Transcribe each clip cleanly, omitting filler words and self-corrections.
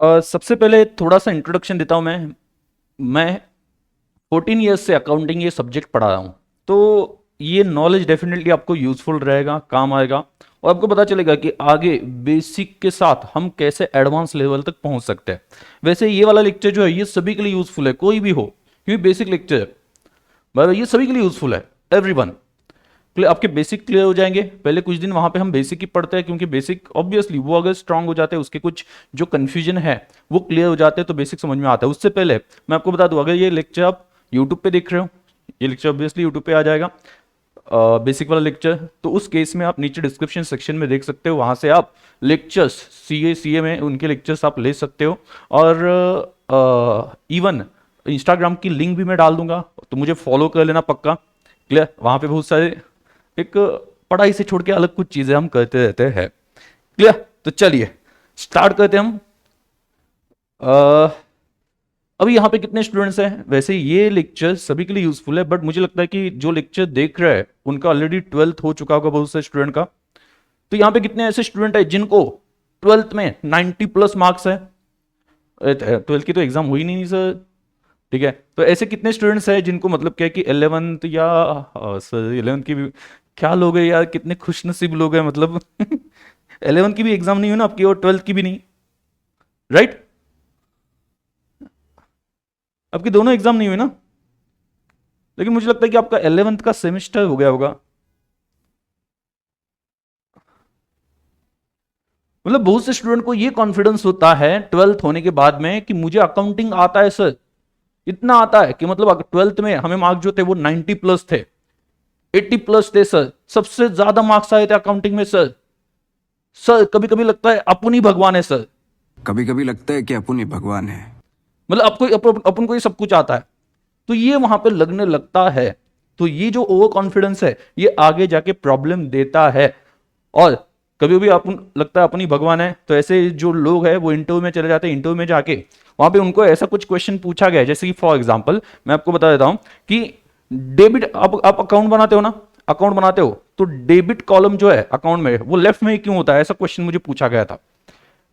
सबसे पहले थोड़ा सा इंट्रोडक्शन देता हूँ मैं 14 ईयर्स से अकाउंटिंग ये सब्जेक्ट पढ़ा रहा हूँ। तो ये नॉलेज डेफिनेटली आपको यूजफुल रहेगा, काम आएगा और आपको पता चलेगा कि आगे बेसिक के साथ हम कैसे एडवांस लेवल तक पहुंच सकते हैं। वैसे ये वाला लेक्चर जो है ये सभी के लिए यूजफुल है, कोई भी हो, क्योंकि बेसिक लेक्चर है। बराबर, ये सभी के लिए यूजफुल है, एवरीवन। आपके बेसिक क्लियर हो जाएंगे। पहले कुछ दिन वहां पे हम बेसिक ही पढ़ते हैं, क्योंकि बेसिक ऑब्वियसली वो अगर स्ट्रांग हो जाते हैं, उसके कुछ जो कंफ्यूजन है वो क्लियर हो जाते हैं, तो बेसिक समझ में आता है। उससे पहले मैं आपको बता दूं, अगर ये लेक्चर आप यूट्यूब पे देख रहे हो, ये लेक्चर ऑब्वियसली यूट्यूब पे आ जाएगा, बेसिक वाला लेक्चर। तो उस केस में आप नीचे डिस्क्रिप्शन सेक्शन में देख सकते हो, वहां से आप लेक्चर्स सी ए में उनके लेक्चर्स आप ले सकते हो। और इवन इंस्टाग्राम की लिंक भी मैं डाल दूंगा, तो मुझे फॉलो कर लेना पक्का। क्लियर, वहां पे बहुत सारे एक पढ़ाई से छोड़ के अलग कुछ चीजें हम करते रहते हैं। क्लियर, तो चलिए स्टार्ट करते हैं हम। अ, अभी यहाँ पे कितने स्टूडेंट्स हैं? वैसे ये लेक्चर सभी के लिए यूजफुल है, बट मुझे लगता है कि जो लेक्चर देख रहा है उनका ऑलरेडी 12th हो चुका होगा, बहुत से स्टूडेंट का। तो यहाँ पे कितने ऐसे स्टूडेंट है जिनको 12th में 90 प्लस मार्क्स है? 12th की तो एग्जाम हुई नहीं सर। ठीक है, तो ऐसे कितने स्टूडेंट्स हैं जिनको मतलब क्या है कि 11th या सर 11th की भी, क्या लोग हैं यार, कितने खुशनसीब लोग हैं मतलब 11th की भी एग्जाम नहीं हुई ना आपकी, और 12th की भी नहीं, राइट? आपकी दोनों एग्जाम नहीं हुई ना, लेकिन मुझे लगता है कि आपका 11th का सेमेस्टर हो गया होगा। मतलब बहुत से स्टूडेंट को ये कॉन्फिडेंस होता है 12th होने के बाद में कि मुझे अकाउंटिंग आता है सर, इतना आता है कि मतलब 12th में हमें मार्क्स जो थे वो 90 प्लस थे, 80 प्लस थे सर, सबसे ज्यादा मार्क्स आए थे अकाउंटिंग में सर। सर कभी कभी लगता है अपन ही भगवान है सर। कभी कभी लगता है कि अपन ही भगवान है। मतलब आपको अपन को ये सब कुछ आता है, तो ये वहां पे लगने लगता है। तो ये जो ओवर कॉन्फिडेंस है ये आगे जाके प्रॉब्लम देता है। और कभी भी अपन लगता है अपनी भगवान है, तो ऐसे जो लोग हैं वो इंटरव्यू में चले जाते हैं, इंटरव्यू में जाके वहां पे उनको ऐसा कुछ क्वेश्चन पूछा गया है, जैसे कि फॉर एग्जांपल मैं आपको बता देता हूं कि डेबिट, आप अकाउंट बनाते हो ना, अकाउंट बनाते हो तो डेबिट कॉलम जो है अकाउंट में वो लेफ्ट में ही क्यों होता है? ऐसा क्वेश्चन मुझे पूछा गया था।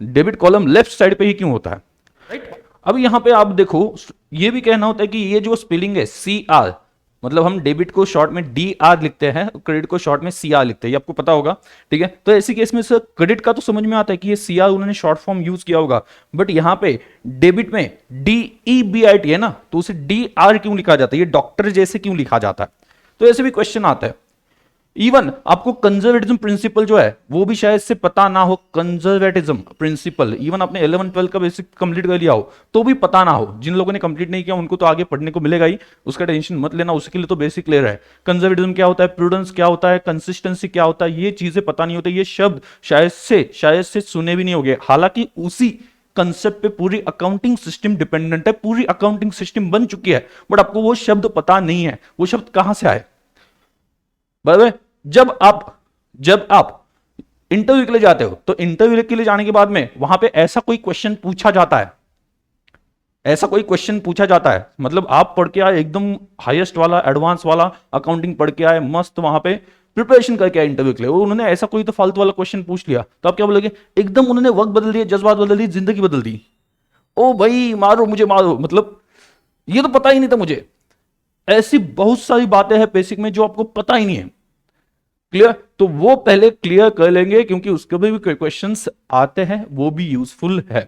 डेबिट कॉलम लेफ्ट साइड पे ही क्यों होता है, राइट? अब यहां पे आप देखो, ये भी कहना होता है कि ये जो स्पेलिंग है सी आर, मतलब हम डेबिट को शॉर्ट में डी आर लिखते हैं, क्रेडिट को शॉर्ट में सी आर लिखते हैं, ये आपको पता होगा। ठीक है, तो ऐसे केस में सर क्रेडिट का तो समझ में आता है कि ये सी आर उन्होंने शॉर्ट फॉर्म यूज किया होगा, बट यहां पे डेबिट में D E B I T है ना, तो उसे डी आर क्यों लिखा जाता है, ये डॉक्टर जैसे क्यों लिखा जाता है? तो ऐसे भी क्वेश्चन आता है। इवन आपको कंजर्वेटिज्म प्रिंसिपल जो है वो भी शायद से पता ना हो। कंजर्वेटिज्म प्रिंसिपल, इवन आपने 11 12 का बेसिक कंप्लीट कर लिया हो तो भी पता ना हो। जिन लोगों ने कंप्लीट नहीं किया उनको तो आगे पढ़ने को मिलेगा ही, उसका टेंशन मत लेना, उसके लिए तो बेसिक क्लियर है। कंजर्वेटिज्म क्या होता है, प्रूडेंस क्या होता है, कंसिस्टेंसी क्या होता है, ये चीजें पता नहीं होती। ये शब्द शायद से सुने भी नहीं होंगे, हालांकि उसी कंसेप्ट पे पूरी अकाउंटिंग सिस्टम डिपेंडेंट है, पूरी अकाउंटिंग सिस्टम बन चुकी है, बट आपको वो शब्द पता नहीं है, वो शब्द कहां से आए। बराबर, जब आप इंटरव्यू के लिए जाते हो, तो इंटरव्यू के लिए जाने के बाद में वहां पे ऐसा कोई क्वेश्चन पूछा जाता है, ऐसा कोई क्वेश्चन पूछा जाता है, मतलब आप पढ़ के आए एकदम हाईएस्ट वाला एडवांस वाला अकाउंटिंग पढ़ के आए, मस्त वहां पे प्रिपरेशन करके आए इंटरव्यू के लिए, उन्होंने ऐसा कोई तो फालतू वाला क्वेश्चन पूछ लिया, तो आप क्या बोलोगे? एकदम उन्होंने वक्त बदल दिया, जज्बात बदल दिए, जिंदगी बदल दी। ओ भाई मारो मुझे मारो, मतलब ये तो पता ही नहीं था मुझे। ऐसी बहुत सारी बातें हैं बेसिक में जो आपको पता ही नहीं है। क्लियर, तो वो पहले क्लियर कर लेंगे, क्योंकि उसके भी क्वेश्चंस आते हैं, वो भी यूजफुल है।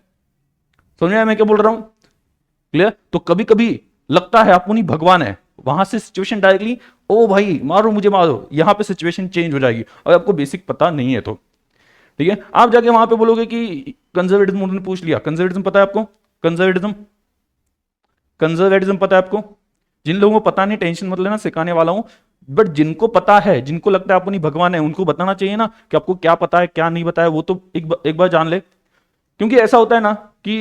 समझ में आया मैं क्या बोल रहा हूं? क्लियर, तो कभी कभी लगता है अपनी भगवान है, वहां से सिचुएशन डायरेक्टली ओ भाई मारो मुझे मारो, यहां पे सिचुएशन चेंज हो जाएगी और आपको बेसिक पता नहीं है तो। ठीक है, आप जाके वहां पे बोलोगे कि कंजर्वेटिज्म उन्होंने पूछ लिया। कंजर्वेटिज्म पता है आपको? कंजर्वेटिज्म, कंजर्वेटिज्म पता है आपको? जिन लोगों को पता नहीं टेंशन मत लेना, सिखाने वाला हूं। बट जिनको पता है, जिनको लगता है अपनी भगवान है, उनको बताना चाहिए ना कि आपको क्या पता है क्या नहीं पता है, वो तो एक बार जान ले। क्योंकि ऐसा होता है ना कि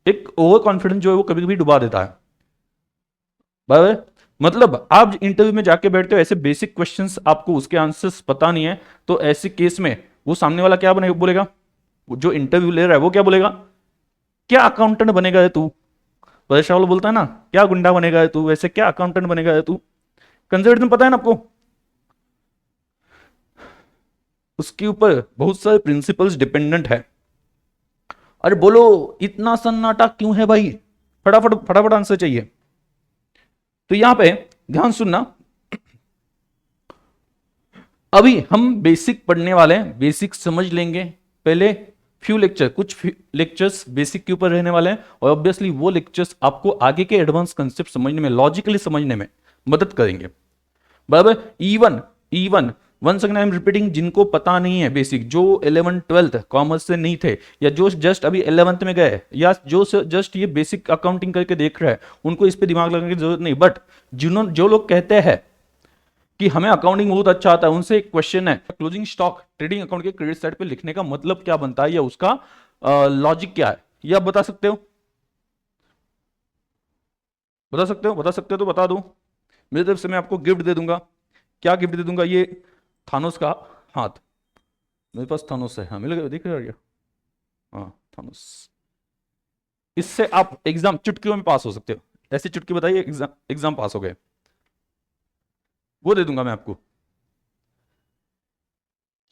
एक ओवर कॉन्फिडेंस जो है वो कभी कभी डुबा देता है। बराबर, मतलब आप इंटरव्यू में जाके बैठते हो, ऐसे बेसिक क्वेश्चंस आपको उसके आंसर्स पता नहीं है, तो ऐसे केस में वो सामने वाला क्या बोलेगा, जो इंटरव्यू ले रहा है वो क्या बोलेगा? क्या अकाउंटेंट बनेगा है तू? वैसे वाला बोलता है ना, क्या गुंडा बनेगा है तू, वैसे क्या अकाउंटेंट बनेगा है तू? कंजर्वेटिज्म पता है ना आपको? उसके ऊपर बहुत सारे प्रिंसिपल्स डिपेंडेंट है। अरे बोलो, इतना सन्नाटा क्यों है भाई? फटाफट फटाफट आंसर चाहिए। तो यहां पे ध्यान सुनना, अभी हम बेसिक पढ़ने वाले हैं, बेसिक समझ लेंगे पहले। फ्यू लेक्चर, कुछ लेक्चर्स बेसिक के ऊपर रहने वाले हैं, और ऑब्वियसली वो लेक्चर्स आपको आगे के एडवांस कंसेप्ट समझने में, लॉजिकली समझने में मदद करेंगे, बराबर। Even even one second I am repeating, जिनको पता नहीं है बेसिक, जो 11 12 कॉमर्स से नहीं थे, या जो जस्ट अभी 11th में गए, या जो जस्ट ये बेसिक अकाउंटिंग करके देख रहे हैं, उनको इस पे दिमाग लगाने की जरूरत नहीं। बट जो लोग कहते हैं कि हमें अकाउंटिंग बहुत अच्छा आता है, उनसे एक क्वेश्चन है, क्लोजिंग स्टॉक ट्रेडिंग अकाउंट के क्रेडिट साइड पे लिखने का मतलब क्या बनता है, या उसका लॉजिक क्या है, ये आप बता सकते हो? बता सकते हो? बता सकते हो तो बता दो, मेरी तरफ से मैं आपको गिफ्ट दे दूंगा। क्या गिफ्ट दे दूंगा? ये थानोस का हाथ, मेरे पास थानोस है, हाँ मिल गया, दिख रहा है क्या? हाँ थानोस। इससे आप एग्जाम चुटकियों में पास हो सकते हो, ऐसी चुटकी बताइए एग्जाम एग्जाम पास हो गए, वो दे दूंगा मैं आपको।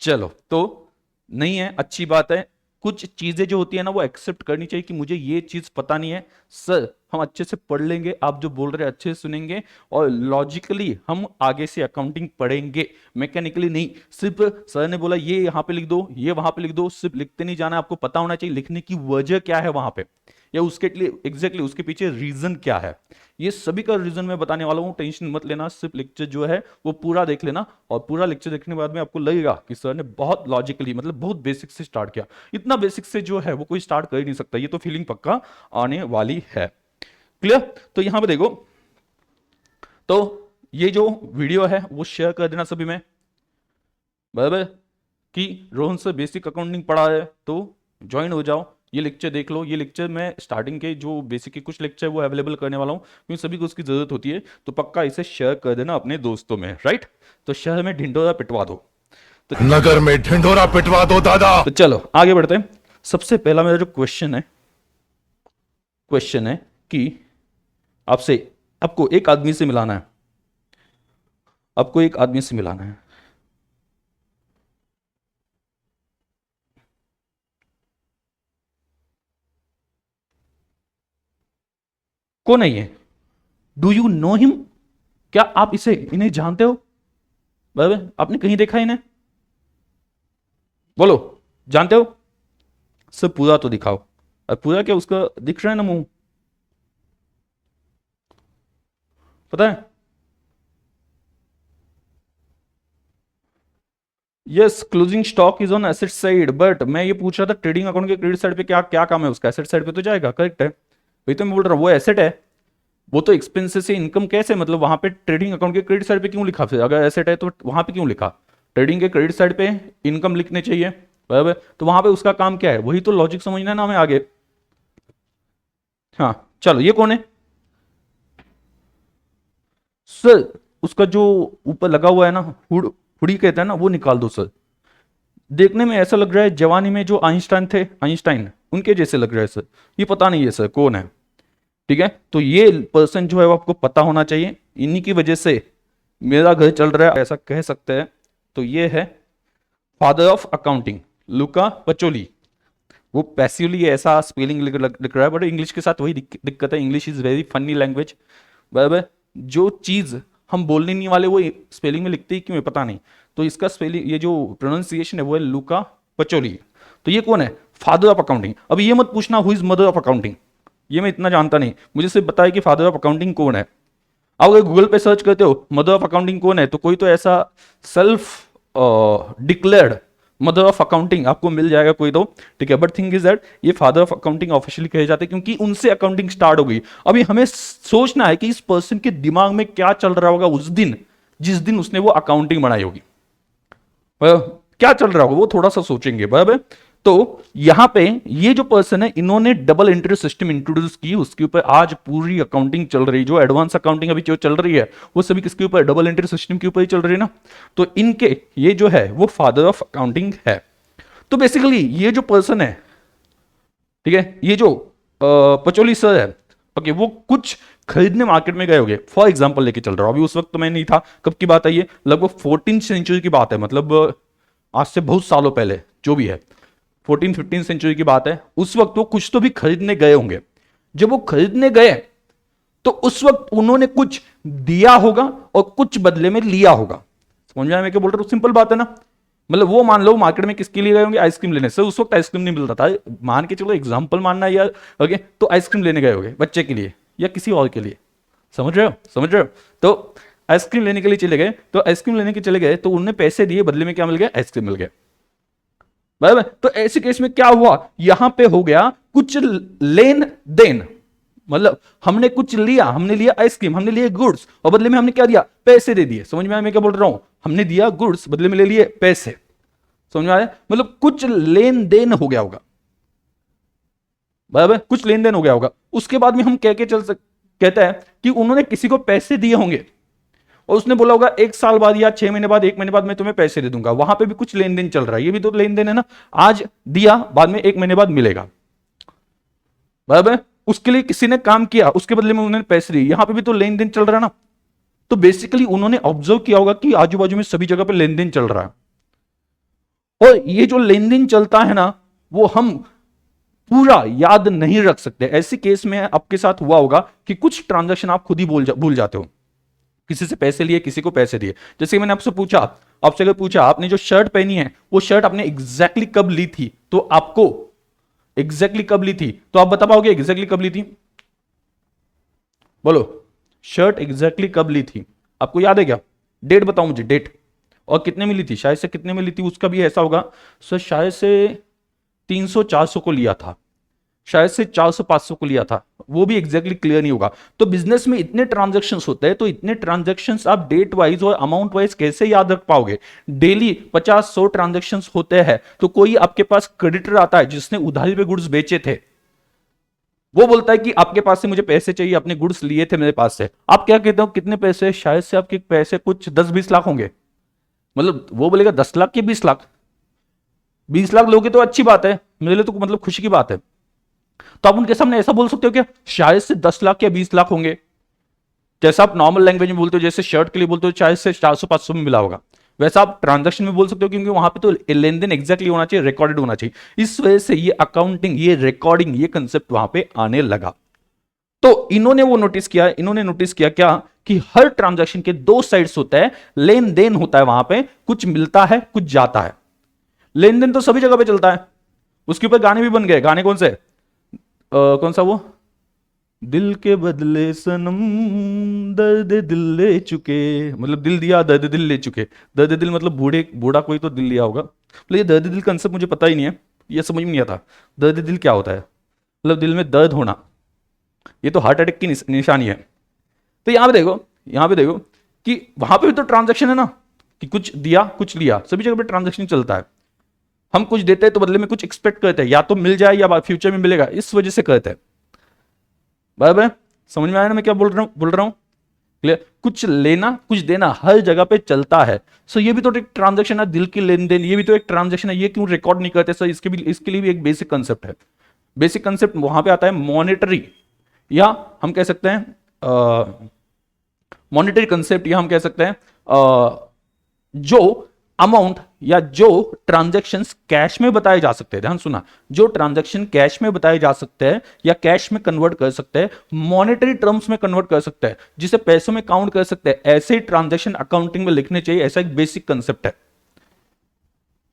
चलो, तो नहीं है, अच्छी बात है। कुछ चीजें जो होती है ना, वो एक्सेप्ट करनी चाहिए कि मुझे ये चीज पता नहीं है सर, हम अच्छे से पढ़ लेंगे, आप जो बोल रहे हैं अच्छे से सुनेंगे, और लॉजिकली हम आगे से अकाउंटिंग पढ़ेंगे, मैकेनिकली नहीं। सिर्फ सर ने बोला ये यहां पे लिख दो, ये वहां पे लिख दो, सिर्फ लिखते नहीं जाना, आपको पता होना चाहिए लिखने की वजह क्या है वहां पे, या उसके लिए एग्जैक्टली उसके पीछे रीजन क्या है। ये सभी का रीजन मैं बताने वाला हूं, टेंशन मत लेना। सिर्फ लेक्चर जो है वो पूरा देख लेना, और पूरा लेक्चर देखने के बाद में आपको लगेगा कि सर ने बहुत लॉजिकली, मतलब बहुत बेसिक से स्टार्ट किया। इतना बेसिक से जो है वो कोई स्टार्ट कर ही नहीं सकता, ये तो फीलिंग पक्का आने वाली है। क्लियर? तो यहां पे देखो, तो ये जो वीडियो है वो शेयर कर देना सभी में, बराबर, कि रोहन से बेसिक अकाउंटिंग पढ़ा है तो ज्वाइन हो जाओ, ये लेक्चर देख लो। ये लेक्चर मैं स्टार्टिंग के जो बेसिक के कुछ लेक्चर वो अवेलेबल करने वाला हूँ, क्योंकि सभी को उसकी जरूरत होती है, तो पक्का इसे शेयर कर देना अपने दोस्तों में, राइट? तो शहर में ढिंडोरा पिटवा दो, तो नगर में ढिंढोरा पिटवा दो दादा। तो चलो आगे बढ़ते हैं। सबसे पहला मेरा जो क्वेश्चन है कि आपसे, आपको एक आदमी से मिलाना है, आपको एक आदमी से मिलाना है। कौन है ये? Do you know him? क्या आप इन्हें जानते हो? बराबर, आपने कहीं देखा इन्हें? बोलो, जानते हो? सब पूरा तो दिखाओ। और पूरा क्या, उसका दिख रहा है ना मुंह, पता है? Yes, closing stock is on asset side, but मैं ये पूछ रहा था ट्रेडिंग अकाउंट के क्रेडिट साइड पे क्या क्या काम है उसका? एसेट साइड पे तो जाएगा, करेक्ट है, वही तो मैं बोल रहा हूँ, वो एसेट है, वो तो एक्सपेंसेस से इनकम कैसे, मतलब वहां पे ट्रेडिंग अकाउंट के क्रेडिट साइड पे क्यों लिखा? फिर अगर एसेट है तो वहां पे क्यों लिखा? ट्रेडिंग के क्रेडिट साइड पे इनकम लिखने चाहिए, बराबर, तो वहां पे उसका काम क्या है? वही तो लॉजिक समझना है ना हमें आगे। हाँ चलो, ये कौन है सर? उसका जो ऊपर लगा हुआ है ना, हुडी कहते हैं ना, वो निकाल दो सर। देखने में ऐसा लग रहा है जवानी में जो आइंस्टाइन थे, आइंस्टाइन उनके जैसे लग रहा है सर। ये पता नहीं है सर कौन है, ठीक है? तो ये पर्सन जो है वो आपको पता होना चाहिए, इन्हीं की वजह से मेरा घर चल रहा है, ऐसा कह सकते हैं। तो ये है father of accounting, Luca Pacioli. वो पैसिवली ऐसा स्पेलिंग लिख रहा है, बट इंग्लिश के साथ वही दिक्कत है, English is very funny language, बराबर। जो चीज हम बोलने नहीं वाले वो स्पेलिंग में लिखते ही क्यों है पता नहीं। तो इसका स्पेलिंग, ये जो प्रोनाउंसिएशन है वो है लुका पचोली। तो ये कौन है? Father of accounting. अभी ये मत पूछना who is mother of accounting, ये मैं इतना जानता नहीं, मुझे सिर्फ बताया कि फादर ऑफ अकाउंटिंग कौन है। आप अगर गूगल पे सर्च करते हो मदर ऑफ अकाउंटिंग कौन है, तो कोई तो ऐसा self declared mother of accounting आपको मिल जाएगा कोई तो, ठीक है। बट थिंग इज दैट ये फादर ऑफ अकाउंटिंग ऑफिशियली कहे जाते हैं क्योंकि उनसे अकाउंटिंग स्टार्ट हो गई। अभी हमें सोचना है कि इस पर्सन के दिमाग में क्या चल रहा होगा उस दिन, जिस दिन उसने वो अकाउंटिंग बनाई होगी, क्या चल रहा होगा वो थोड़ा सा सोचेंगे, बराबर। तो यहां पे ये जो पर्सन है, इन्होंने डबल एंट्री सिस्टम इंट्रोड्यूस की, उसके ऊपर आज पूरी अकाउंटिंग चल रही, जो एडवांस अकाउंटिंग अभी जो चल रही है वो सभी किसके ऊपर? डबल एंट्री सिस्टम के ऊपर ही चल रही है ना। तो इनके ये जो है वो फादर ऑफ अकाउंटिंग है। तो बेसिकली ये जो पर्सन है, ठीक है, ये जो पचोली सर है, ओके, वो कुछ खरीदने मार्केट में गए होंगे, फॉर एग्जांपल लेके चल रहा हूं, अभी उस वक्त तो मैं नहीं था, कब की बात है ये? लगभग 14th सेंचुरी की बात है, मतलब आज से बहुत सालों पहले जो भी है। 14-15 सेंचुरी की बात है, उस वक्त वो कुछ तो भी खरीदने गए होंगे। जब वो खरीदने गए तो उस वक्त उन्होंने कुछ दिया होगा और कुछ बदले में लिया होगा। समझ में आया मैं क्या बोल रहा हूं? सिंपल बात है ना। मतलब वो मान लो मार्केट में किसके लिए गए होंगे? आइसक्रीम लेने से। उस वक्त आइसक्रीम नहीं मिलता था, मान के चलो एग्जांपल मानना है यार, ओके, तो आइसक्रीम लेने गए होंगे बच्चे के लिए या किसी और के लिए। समझ रहे हो? समझ रहे हो? तो आइसक्रीम लेने के लिए चले गए, तो आइसक्रीम लेने के चले गए तो उन्हें पैसे दिए, बदले में क्या मिल गया? आइसक्रीम मिल गया। बराबर। तो ऐसे केस में क्या हुआ? यहां पे हो गया कुछ लेन देन। मतलब हमने कुछ लिया, हमने लिया आइसक्रीम, हमने लिए गुड्स और बदले में हमने क्या दिया? पैसे दे दिए। समझ में आया मैं क्या बोल रहा हूं? हमने दिया गुड्स, बदले में ले लिए पैसे। समझ में आया? मतलब कुछ लेन देन हो गया होगा। बराबर, कुछ लेन देन हो गया होगा। उसके बाद में हम कह के कहता है कि उन्होंने किसी को पैसे दिए होंगे और उसने बोला होगा 1 साल बाद या 6 महीने बाद, 1 महीने बाद मैं तुम्हें पैसे दे दूंगा। वहां पे भी कुछ लेन देन चल रहा है। ये भी तो लेन देन है ना। आज दिया, बाद में 1 महीने बाद मिलेगा। बराबर। उसके लिए किसी ने काम किया, उसके बदले में उन्होंने पैसे दिए। यहां पे भी तो लेन देन चल रहा है ना। तो बेसिकली उन्होंने ऑब्जर्व किया होगा कि आजू बाजू में सभी जगह पे लेन देन चल रहा है। और ये जो लेन देन चलता है ना, वो हम पूरा याद नहीं रख सकते। ऐसे केस में आपके साथ हुआ होगा कि कुछ ट्रांजैक्शन आप खुद ही भूल जाते हो। किसी से पैसे लिए, किसी को पैसे दिए। जैसे मैंने आपसे अगर पूछा आपने जो शर्ट पहनी है वो शर्ट आपने एग्जैक्टली कब ली थी, तो आपको एग्जैक्टली कब ली थी, तो आप बता पाओगे एग्जैक्टली कब ली थी? बोलो, शर्ट एग्जैक्टली कब ली थी? आपको याद है क्या? डेट बताओ मुझे, डेट। और कितने में ली थी? शायद से कितने में ली थी उसका भी ऐसा होगा सर, शायद से 300-400 को लिया था, शायद से 400-500 को लिया था। वो भी एग्जैक्टली क्लियर नहीं होगा। तो बिजनेस में इतने ट्रांजैक्शंस होते हैं, तो इतने ट्रांजैक्शंस आप डेट वाइज और अमाउंट वाइज कैसे याद रख पाओगे? डेली 50-100 ट्रांजैक्शंस होते हैं। तो कोई आपके पास क्रेडिटर आता है जिसने उधारी पे गुड्स बेचे थे, वो बोलता है कि आपके पास से मुझे पैसे चाहिए, अपने गुड्स लिए थे मेरे पास से। आप क्या कहते हो कितने पैसे? शायद से आपके पैसे कुछ 10-20 लाख होंगे। मतलब वो बोलेगा 10 लाख के 20 लाख। 20 लाख लोगे तो अच्छी बात है, मेरे लिए तो मतलब खुशी की बात है। तो आप उनके सामने ऐसा बोल सकते हो क्या? शायद से 10 लाख या 20 लाख होंगे। जैसा आप नॉर्मल लैंग्वेज में बोलते हो, जैसे शर्ट के लिए बोलते हो शायद से 400-500 में मिला होगा, वैसा आप ट्रांजैक्शन में बोल सकते हो, क्योंकि वहां पे तो लेन देन एग्जैक्टली होना चाहिए, रिकॉर्डेड होना चाहिए। इस वजह से ये अकाउंटिंग, ये रिकॉर्डिंग, ये कंसेप्ट वहां पे आने लगा। तो इन्होंने नोटिस किया क्या कि हर ट्रांजैक्शन के 2 साइड्स होता है, लेन देन होता है, वहां पे कुछ मिलता है, कुछ जाता है। लेन देन तो सभी जगह पे चलता है। उसके ऊपर गाने भी बन गए। गाने कौन से? कौन सा? वो दिल के बदले सनम दर्द दिल ले चुके, मतलब दिल दिया दर्द दिल ले चुके। दर्द दिल मतलब बूढ़ा कोई तो दिल लिया होगा। मतलब ये दर्द दिल कंसेप्ट मुझे पता ही नहीं है, ये समझ में नहीं आता दर्द दिल क्या होता है। मतलब दिल में दर्द होना, ये तो हार्ट अटैक की निशानी है। तो यहां पे देखो कि वहां पे भी तो ट्रांजैक्शन है ना, कि कुछ दिया कुछ लिया, सभी जगह पे ट्रांजैक्शन चलता है। हम कुछ देते हैं तो बदले में कुछ एक्सपेक्ट करते हैं, या तो मिल जाए या फ्यूचर में मिलेगा, इस वजह से करते हैं। बराबर है? समझ में आया ना मैं क्या बोल रहा हूं? क्लियर? कुछ लेना कुछ देना हर जगह पे चलता है। सो ये भी तो एक ट्रांजैक्शन है, दिल की लेन देन, ये भी तो एक ट्रांजैक्शन है। ये क्यों रिकॉर्ड नहीं करते? सर इसके लिए भी एक बेसिक कंसेप्ट है। बेसिक कंसेप्ट वहां पे आता है मॉनेटरी, या हम कह सकते हैं मॉनेटरी कंसेप्ट, या हम कह सकते हैं जो अमाउंट या जो ट्रांजैक्शंस कैश में बताए जा सकते हैं। ध्यान सुना, जो ट्रांजैक्शन कैश में बताए जा सकते हैं या कैश में कन्वर्ट कर सकते हैं, मॉनेटरी टर्म्स में कन्वर्ट कर सकते हैं, जिसे पैसों में काउंट कर सकते हैं, ऐसे ट्रांजैक्शन अकाउंटिंग में लिखने चाहिए। ऐसा एक बेसिक कंसेप्ट है।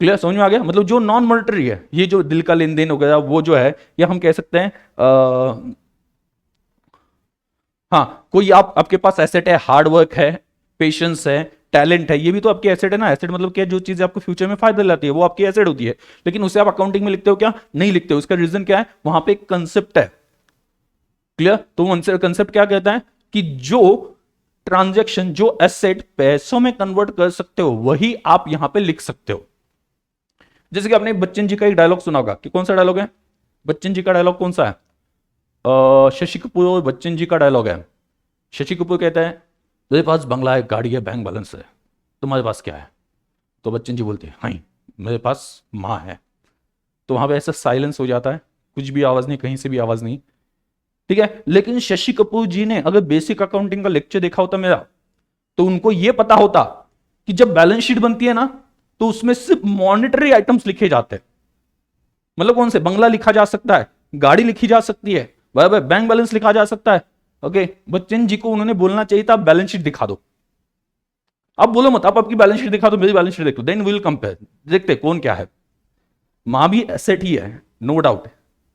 क्लियर? समझ में आ गया? मतलब जो नॉन मॉनेटरी है, ये जो दिल का लेन देन हो गया, वो जो है, या हम कह सकते हैं हाँ, कोई आपके पास एसेट है, हार्ड वर्क है, पेशेंस है, टैलेंट है, ये भी तो आपकी एसेट है ना। एसेट मतलब क्या? जो चीजें आपको फ्यूचर में फायदा लाती है, वो आपकी एसेट होती है। लेकिन उसे आप अकाउंटिंग में लिखते हो क्या? नहीं लिखते हो। उसका रीजन क्या है? वहां पे एक कंसेप्ट है। क्लियर? तो कंसेप्ट क्या कहता है कि जो ट्रांजैक्शन, जो एसेट पैसों में कन्वर्ट कर सकते हो, वही आप यहां पे लिख सकते हो। जैसे कि आपने बच्चन जी का एक डायलॉग सुना होगा, कि कौन सा डायलॉग है? बच्चन जी का डायलॉग कौन सा है? शशि कपूर और बच्चन जी का डायलॉग है। शशि कपूर कहता है, मेरे पास बंगला है, गाड़ी है, बैंक बैलेंस है, तुम्हारे पास क्या है? तो बच्चन जी बोलते हैं, हाँ मेरे पास माँ है। तो वहां पे ऐसा साइलेंस हो जाता है, कुछ भी आवाज नहीं, कहीं से भी आवाज नहीं। ठीक है? लेकिन शशि कपूर जी ने अगर बेसिक अकाउंटिंग का लेक्चर देखा होता मेरा, तो उनको यह पता होता कि जब बैलेंस शीट बनती है ना, तो उसमें सिर्फ मॉनेटरी आइटम्स लिखे जाते हैं। मतलब कौन से, बंगला लिखा जा सकता है, गाड़ी लिखी जा सकती है, बराबर, बैंक बैलेंस लिखा जा सकता है। ओके, बच्चन जी को उन्होंने बोलना चाहिए था बैलेंस शीट दिखा दो। आप बोलो मत, आप आपकी बैलेंस शीट दिखा दो, मेरी बैलेंस शीट देख लो, देन विल कंपेयर, देखते कौन क्या है। मां भी एसेट ही है, नो डाउट,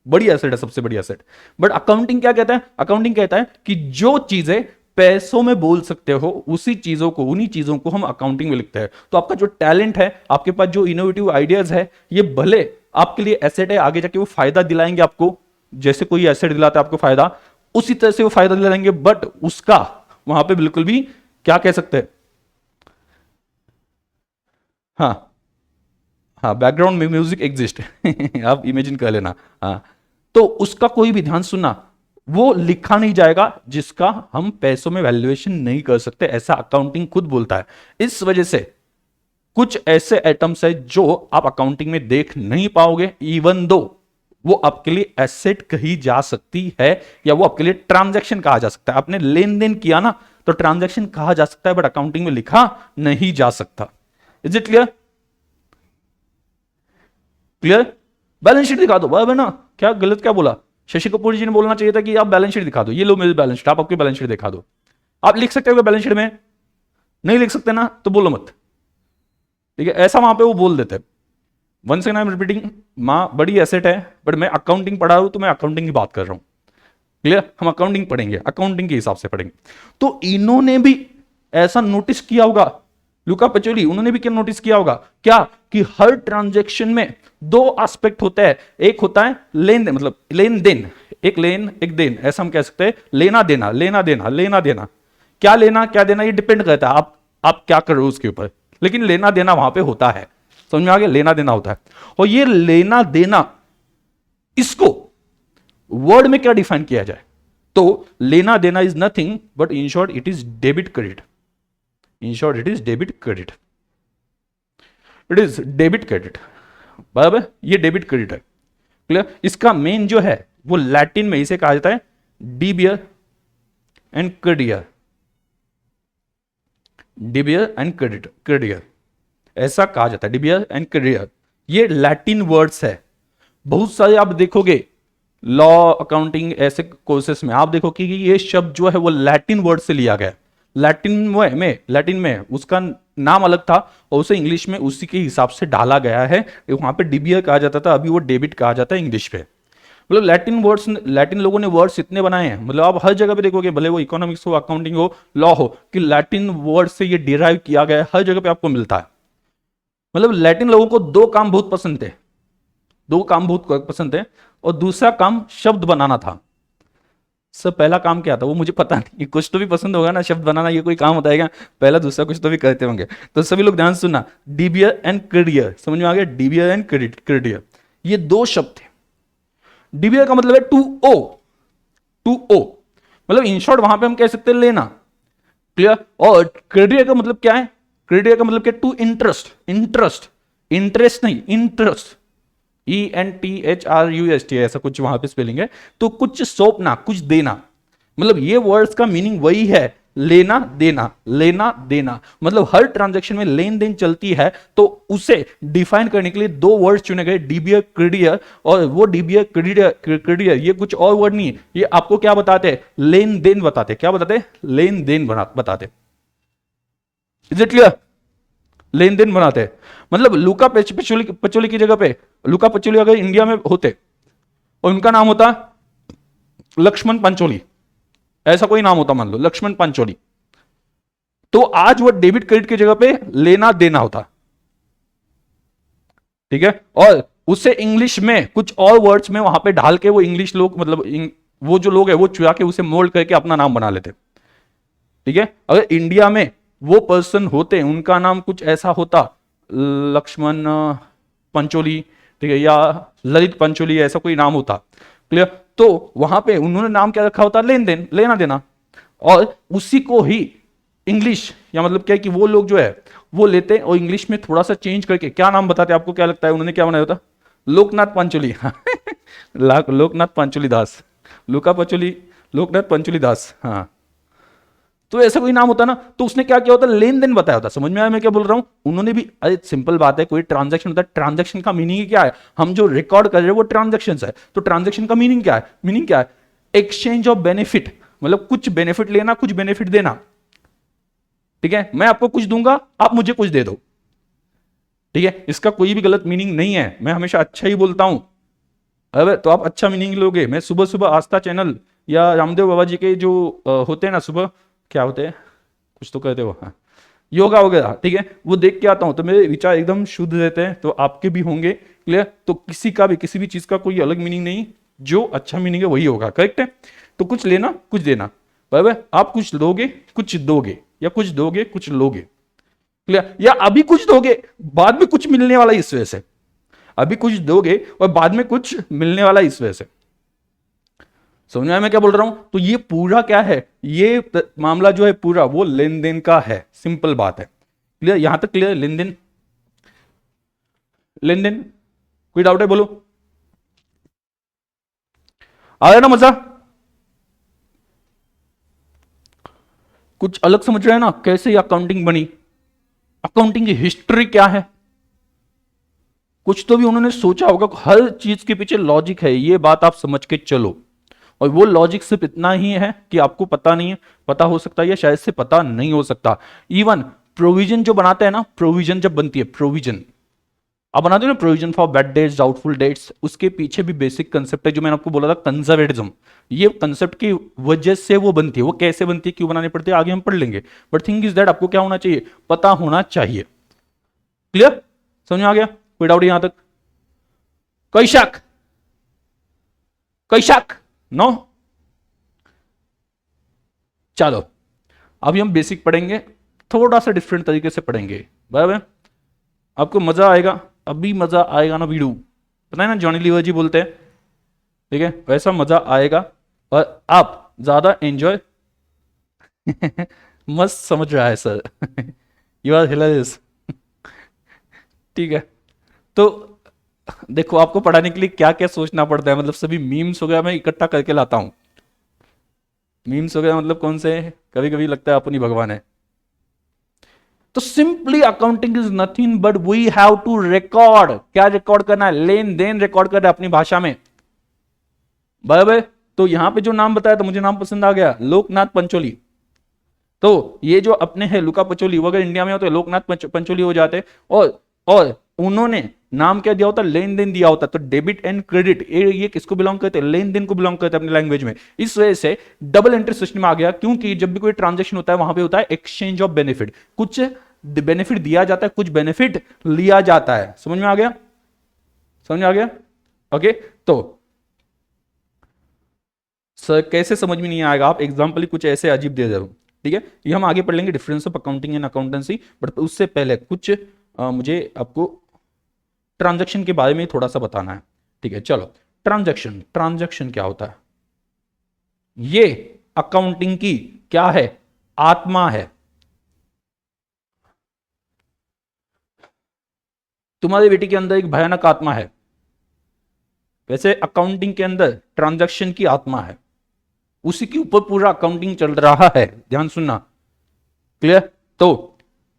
बड़ी एसेट है, सबसे बड़ी एसेट। बट अकाउंटिंग क्या कहता है, अकाउंटिंग कहता है कि जो चीजें पैसों में बोल सकते हो उसी चीजों को, उन्हीं चीजों को हम अकाउंटिंग में लिखते हैं। तो आपका जो टैलेंट है, आपके पास जो इनोवेटिव आइडियाज है, ये भले आपके लिए एसेट है, आगे जाके वो फायदा दिलाएंगे आपको, जैसे कोई एसेट दिलाता है आपको फायदा, उसी तरह से वो फायदा दिलाएंगे, बट उसका वहां पे बिल्कुल भी क्या कह सकते हैं, हाँ हाँ, बैकग्राउंड में म्यूजिक एग्जिस्ट आप इमेजिन कर लेना। हाँ, तो उसका कोई भी, ध्यान सुनना, वो लिखा नहीं जाएगा जिसका हम पैसों में वैल्यूएशन नहीं कर सकते, ऐसा अकाउंटिंग खुद बोलता है। इस वजह से कुछ ऐसे आइटम्स है जो आप अकाउंटिंग में देख नहीं पाओगे, इवन दो वो आपके लिए एसेट कही जा सकती है, या वो आपके लिए ट्रांजैक्शन कहा जा सकता है। आपने लेन देन किया ना, तो ट्रांजैक्शन कहा जा सकता है, बट अकाउंटिंग में लिखा नहीं जा सकता। Is it clear? Clear? Balance sheet दिखा दो, बराबर ना, क्या गलत क्या बोला? शशि कपूर जी ने बोलना चाहिए था कि आप बैलेंस शीट दिखा दो, ये लो मेरी बैलेंस शीट, आप आपकी बैलेंस शीट दिखा दो। आप लिख सकते हो बैलेंस शीट में, नहीं लिख सकते ना तो बोलो मत, ठीक है? ऐसा वहां पे वो बोल देते हैं। Once again I am repeating, मां बड़ी एसेट है, बट मैं अकाउंटिंग पढ़ा हूं तो मैं अकाउंटिंग की बात कर रहा हूं। क्लियर? हम अकाउंटिंग पढ़ेंगे, अकाउंटिंग के हिसाब से पढ़ेंगे। तो इन्होंने भी ऐसा नोटिस किया होगा, लुका पचोली, उन्होंने भी क्या नोटिस किया होगा, क्या कि हर ट्रांजैक्शन में दो एस्पेक्ट होते हैं। एक होता है लेन देन, मतलब लेन देन, एक लेन एक देन, ऐसा हम कह सकते हैं, लेना देना, लेना देना, लेना देना। क्या लेना क्या देना ये डिपेंड करता है आप क्या कर रहे हो उसके ऊपर, लेकिन लेना देना वहां पे होता है। समझ में आ गया? लेना देना होता है। और ये लेना देना, इसको वर्ड में क्या डिफाइन किया जाए, तो लेना देना is nothing but in short it is debit credit. In short it is debit credit, it is debit credit, बराबर, ये डेबिट क्रेडिट है। क्लियर? इसका मेन जो है वो लैटिन में इसे कहा जाता है डिबियर एंड क्रेडियर, डिबियर एंड क्रेडिट, क्रेडियर ऐसा कहा जाता है, डिबियर एंड क्रेडियर। ये लैटिन वर्ड्स है। बहुत सारे आप देखोगे लॉ, अकाउंटिंग, ऐसे कोर्सेस में आप देखोगे कि ये शब्द जो है वो लैटिन वर्ड से लिया गया। लैटिन में उसका नाम अलग था और उसे इंग्लिश में उसी के हिसाब से डाला गया है। वहां पे डिबियर कहा जाता था, अभी वो डेबिट कहा जाता है इंग्लिश पे। मतलब लैटिन लोगों ने वर्ड्स इतने बनाए हैं, मतलब आप हर जगह पे देखोगे, भले वो इकोनॉमिक्स हो, अकाउंटिंग हो, लॉ हो, कि लैटिन वर्ड से ये डिराइव किया गया है, हर जगह पे आपको मिलता है। मतलब लैटिन लोगों को दो काम बहुत पसंद थे, दो काम बहुत पसंद थे, और दूसरा काम शब्द बनाना था। सब पहला काम क्या था वो मुझे पता नहीं, कुछ तो भी पसंद होगा ना, शब्द बनाना ये कोई काम होता है क्या? पहला दूसरा कुछ तो भी करते होंगे। तो सभी लोग ध्यान सुनना, डिबियर एंड क्रेडियर, समझ में आ गया? डिबियर एंड क्रेडियर, ये दो शब्द थे। डिबियर का मतलब है टू ओ, टू ओ, मतलब इन शॉर्ट वहां पे हम कह सकते हैं लेना। क्लियर? और क्रेडियर का मतलब क्या है? क्रेडियर का मतलब क्या? टू इंटरेस्ट, इंटरेस्ट, इंटरेस्ट नहीं, इंटरेस्ट, ENTHRUST ऐसा कुछ वहां पे स्पेलिंग है। तो कुछ सौंपना, कुछ देना, मतलब ये वर्ड्स का मीनिंग वही है, लेना देना, लेना देना। मतलब हर ट्रांजैक्शन में लेन देन चलती है, तो उसे डिफाइन करने के लिए दो वर्ड्स चुने गए, डिबियर क्रेडियर। और वो डिबियर क्रेडियर ये कुछ और वर्ड नहीं है, ये आपको क्या बताते हैं? लेन देन बताते। क्या बताते? लेन देन बताते। Is it clear? लेन देन बनाते हैं। मतलब लुका पचोली की जगह पे लुका पचोली अगर इंडिया में होते और उनका नाम होता लक्ष्मण पंचोली, ऐसा कोई नाम होता, मान लो लक्ष्मण पंचोली, तो आज वो डेबिट क्रेडिट की जगह पे लेना देना होता। ठीक है? और उसे इंग्लिश में कुछ और वर्ड्स में वहां पे ढाल के वो इंग्लिश लोग, मतलब वो जो लोग है वो चुरा के उसे मोल्ड करके अपना नाम बना लेते। ठीक है? अगर इंडिया में वो पर्सन होते, उनका नाम कुछ ऐसा होता, लक्ष्मण पंचोली, ठीक है, या ललित पंचोली, ऐसा कोई नाम होता। क्लियर? तो वहां पे उन्होंने नाम क्या रखा होता? लेन देन, लेना देना। और उसी को ही इंग्लिश, या मतलब क्या है कि वो लोग जो है वो लेते और इंग्लिश में थोड़ा सा चेंज करके क्या नाम बताते? आपको क्या लगता है उन्होंने क्या बनाया होता? लोकनाथ पंचोली लोकनाथ पंचोली दास, लुका पचोली, लोकनाथ पंचोली दास। हाँ, तो ऐसा कोई नाम होता ना, तो उसने क्या किया होता, लेन देन बताया होता। समझ में आया मैं क्या बोल रहा हूं? उन्होंने भी, अरे सिंपल बात है, कोई ट्रांजैक्शन होता है, ट्रांजैक्शन का मीनिंग क्या है, हम जो रिकॉर्ड कर रहे हैं वो ट्रांजैक्शन है, तो ट्रांजैक्शन का मीनिंग क्या है? मीनिंग क्या है? एक्सचेंज ऑफ बेनिफिट, मतलब कुछ बेनिफिट लेना, कुछ बेनिफिट देना। ठीक है, मैं आपको कुछ दूंगा, आप मुझे कुछ दे दो। ठीक है, इसका कोई भी गलत मीनिंग नहीं है, मैं हमेशा अच्छा ही बोलता हूं। अबे तो आप अच्छा मीनिंग लोगे। मैं सुबह सुबह आस्था चैनल या रामदेव बाबा जी के जो होते हैं ना, सुबह क्या होते हैं, कुछ तो कहते हो, हाँ, योगा वगैरह, ठीक है, वो देख के आता हूं, तो मेरे विचार एकदम शुद्ध रहते हैं, तो आपके भी होंगे। क्लियर? तो किसी का भी, किसी भी चीज का कोई अलग मीनिंग नहीं, जो अच्छा मीनिंग है वही होगा। करेक्ट है? तो कुछ लेना, कुछ देना, बराबर। आप कुछ लोगे, कुछ दोगे, या कुछ दोगे, कुछ लोगे। क्लियर? या अभी कुछ दोगे, बाद में कुछ मिलने वाला है, इस वजह से अभी कुछ दोगे और बाद में कुछ मिलने वाला है, इस वजह से। समझ में आया मैं क्या बोल रहा हूं? तो ये पूरा क्या है, ये मामला जो है पूरा वो लेन देन का है। सिंपल बात है। क्लियर? यहां तक क्लियर? लेन देन, लेन देन, कोई डाउट है? बोलो, आ रहा है ना मजा? कुछ अलग समझ रहे हैं ना, कैसे ये अकाउंटिंग बनी, अकाउंटिंग की हिस्ट्री क्या है, कुछ तो भी उन्होंने सोचा होगा। हर चीज के पीछे लॉजिक है, ये बात आप समझ के चलो। और वो लॉजिक सिर्फ इतना ही है कि आपको पता नहीं है, पता हो सकता है या शायद से पता नहीं हो सकता। इवन प्रोविजन जो बनाते हैं ना, प्रोविजन जब बनती है, प्रोविजन आप बनाते हो ना, provision for bad debts, doubtful debts, उसके पीछे भी बेसिक कंसेप्ट है जो मैंने आपको बोला था, कंजर्वेटिज्म। ये कंसेप्ट की वजह से वो बनती है। वो कैसे बनती है, क्यों बनानी पड़ती है, आगे हम पढ़ लेंगे। बट थिंग इज दैट आपको क्या होना चाहिए, पता होना चाहिए। क्लियर? समझ में आ गया? कोई डाउट यहां तक? कोई शक? कोई शक? नो? चलो अभी हम बेसिक पढ़ेंगे, थोड़ा सा डिफरेंट तरीके से पढ़ेंगे, बराबर? आपको मजा आएगा, अभी मजा आएगा ना वीडू, पता है ना, जॉनी लीवर जी बोलते हैं, ठीक है, वैसा मजा आएगा और आप ज्यादा एंजॉय मस्त समझ रहा है सर यू आर हिलेरियस ठीक है। तो देखो, आपको पढ़ाने के लिए क्या क्या सोचना पड़ता है, मतलब सभी मीम्स वगैरह मैं इकट्ठा करके लाता हूं। मीम्स वगैरह मतलब कौन से? कभी कभी लगता है अपन ही भगवान है। तो simply accounting is nothing but we have to record. क्या रिकॉर्ड करना है? लेन देन रिकॉर्ड करना है अपनी भाषा में, बराबर? तो यहां पे जो नाम बताया, तो मुझे नाम पसंद आ गया, लोकनाथ पंचोली। तो ये जो अपने हैं लुका पंचोली, वो अगर इंडिया में होते तो लोकनाथ पंचोली हो जाते। और उन्होंने नाम क्या दिया होता? लेन देन दिया होता। तो डेबिट एंड क्रेडिट ये किसको बिलोंग करते हैं? लेन देन को बिलोंग करते हैं अपनी लैंग्वेज में। इस वजह से डबल एंट्री सिस्टम आ गया, क्योंकि जब भी कोई ट्रांजेक्शन होता है वहां पे होता है एक्सचेंज ऑफ बेनिफिट। कुछ बेनिफिट दिया जाता है, कुछ बेनिफिट लिया जाता है। समझ में आ गया? समझ में आ गया? ओके। तो सर कैसे समझ में नहीं आएगा, आप एग्जाम्पल ही कुछ ऐसे अजीब दे दो, ठीक है? ये हम आगे पढ़ लेंगे, difference of accounting and accountancy. But उससे पहले कुछ मुझे आपको ट्रांजैक्शन के बारे में थोड़ा सा बताना है, ठीक है? चलो, ट्रांजैक्शन, ट्रांजैक्शन क्या होता है? ये अकाउंटिंग की क्या है? आत्मा है। तुम्हारी बेटी के अंदर एक भयानक आत्मा है, वैसे अकाउंटिंग के अंदर ट्रांजैक्शन की आत्मा है, उसी के ऊपर पूरा अकाउंटिंग चल रहा है। ध्यान सुनना, क्लियर? तो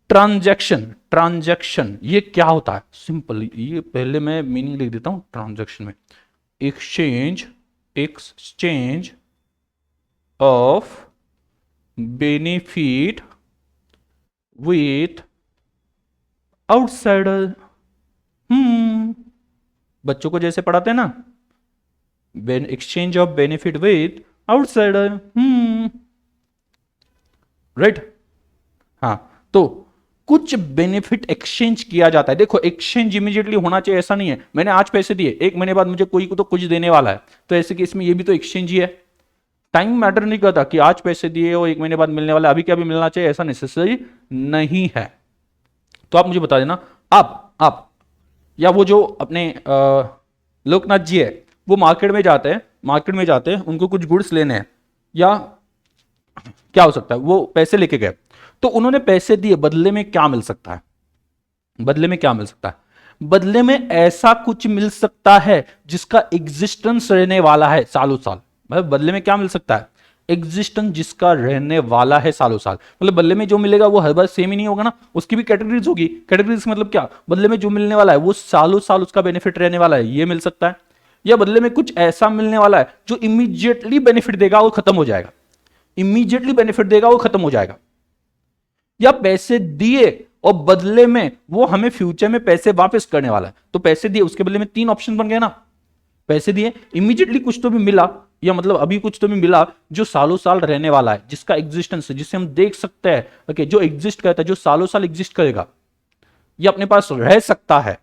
ट्रांजैक्शन, ट्रांजैक्शन ये क्या होता है? सिंपल, ये पहले मैं मीनिंग लिख देता हूं ट्रांजैक्शन में। Exchange, exchange of benefit with outsider. बच्चों को जैसे पढ़ाते हैं ना, exchange of benefit with outsider. Right? हाँ, तो कुछ बेनिफिट एक्सचेंज किया जाता है। देखो, एक्सचेंज इमीडिएटली होना चाहिए, ऐसा नहीं है मैंने आज पैसे दिए, एक महीने बाद मुझे कोई को तो कुछ देने वाला है, तो ऐसे केस में ये भी तो एक्सचेंज ही है। टाइम मैटर नहीं करता कि आज पैसे दिए और एक महीने बाद मिलने वाला, अभी क्या भी मिलना चाहिए, ऐसा नेसेसरी नहीं है। तो आप मुझे बता देना, आप या वो जो अपने लोकनाथ जी है, वो मार्केट में जाते हैं, उनको कुछ गुड्स लेने हैं, या क्या हो सकता है, वो पैसे लेके गए, तो उन्होंने पैसे दिए, बदले में क्या मिल सकता है? बदले में क्या मिल सकता है? बदले में ऐसा कुछ मिल सकता है जिसका एग्जिस्टेंस रहने वाला है सालों साल। मतलब बदले में क्या मिल सकता है? एग्जिस्टेंस जिसका रहने वाला है सालों साल, मतलब बदले में जो मिलेगा वो हर बार सेम ही नहीं होगा ना, उसकी भी कैटेगरीज होगी। कैटेगरीज मतलब क्या, बदले में जो मिलने वाला है वो सालों साल उसका बेनिफिट रहने वाला है, ये मिल सकता है। या बदले में कुछ ऐसा मिलने वाला है जो इमीडिएटली बेनिफिट देगा वो खत्म हो जाएगा, इमीडिएटली बेनिफिट देगा वो खत्म हो जाएगा। या पैसे दिए और बदले में वो हमें फ्यूचर में पैसे वापस करने वाला है, तो पैसे दिए उसके बदले में 3 ऑप्शन बन गए ना। पैसे दिए, इमीडिएटली कुछ तो भी मिला, या मतलब अभी कुछ तो भी मिला जो सालों साल रहने वाला है, जिसका एग्जिस्टेंस है, जिसे हम देख सकते हैं, ओके, जो एग्जिस्ट करता है, जो सालों साल एग्जिस्ट करेगा, ये अपने पास रह सकता है,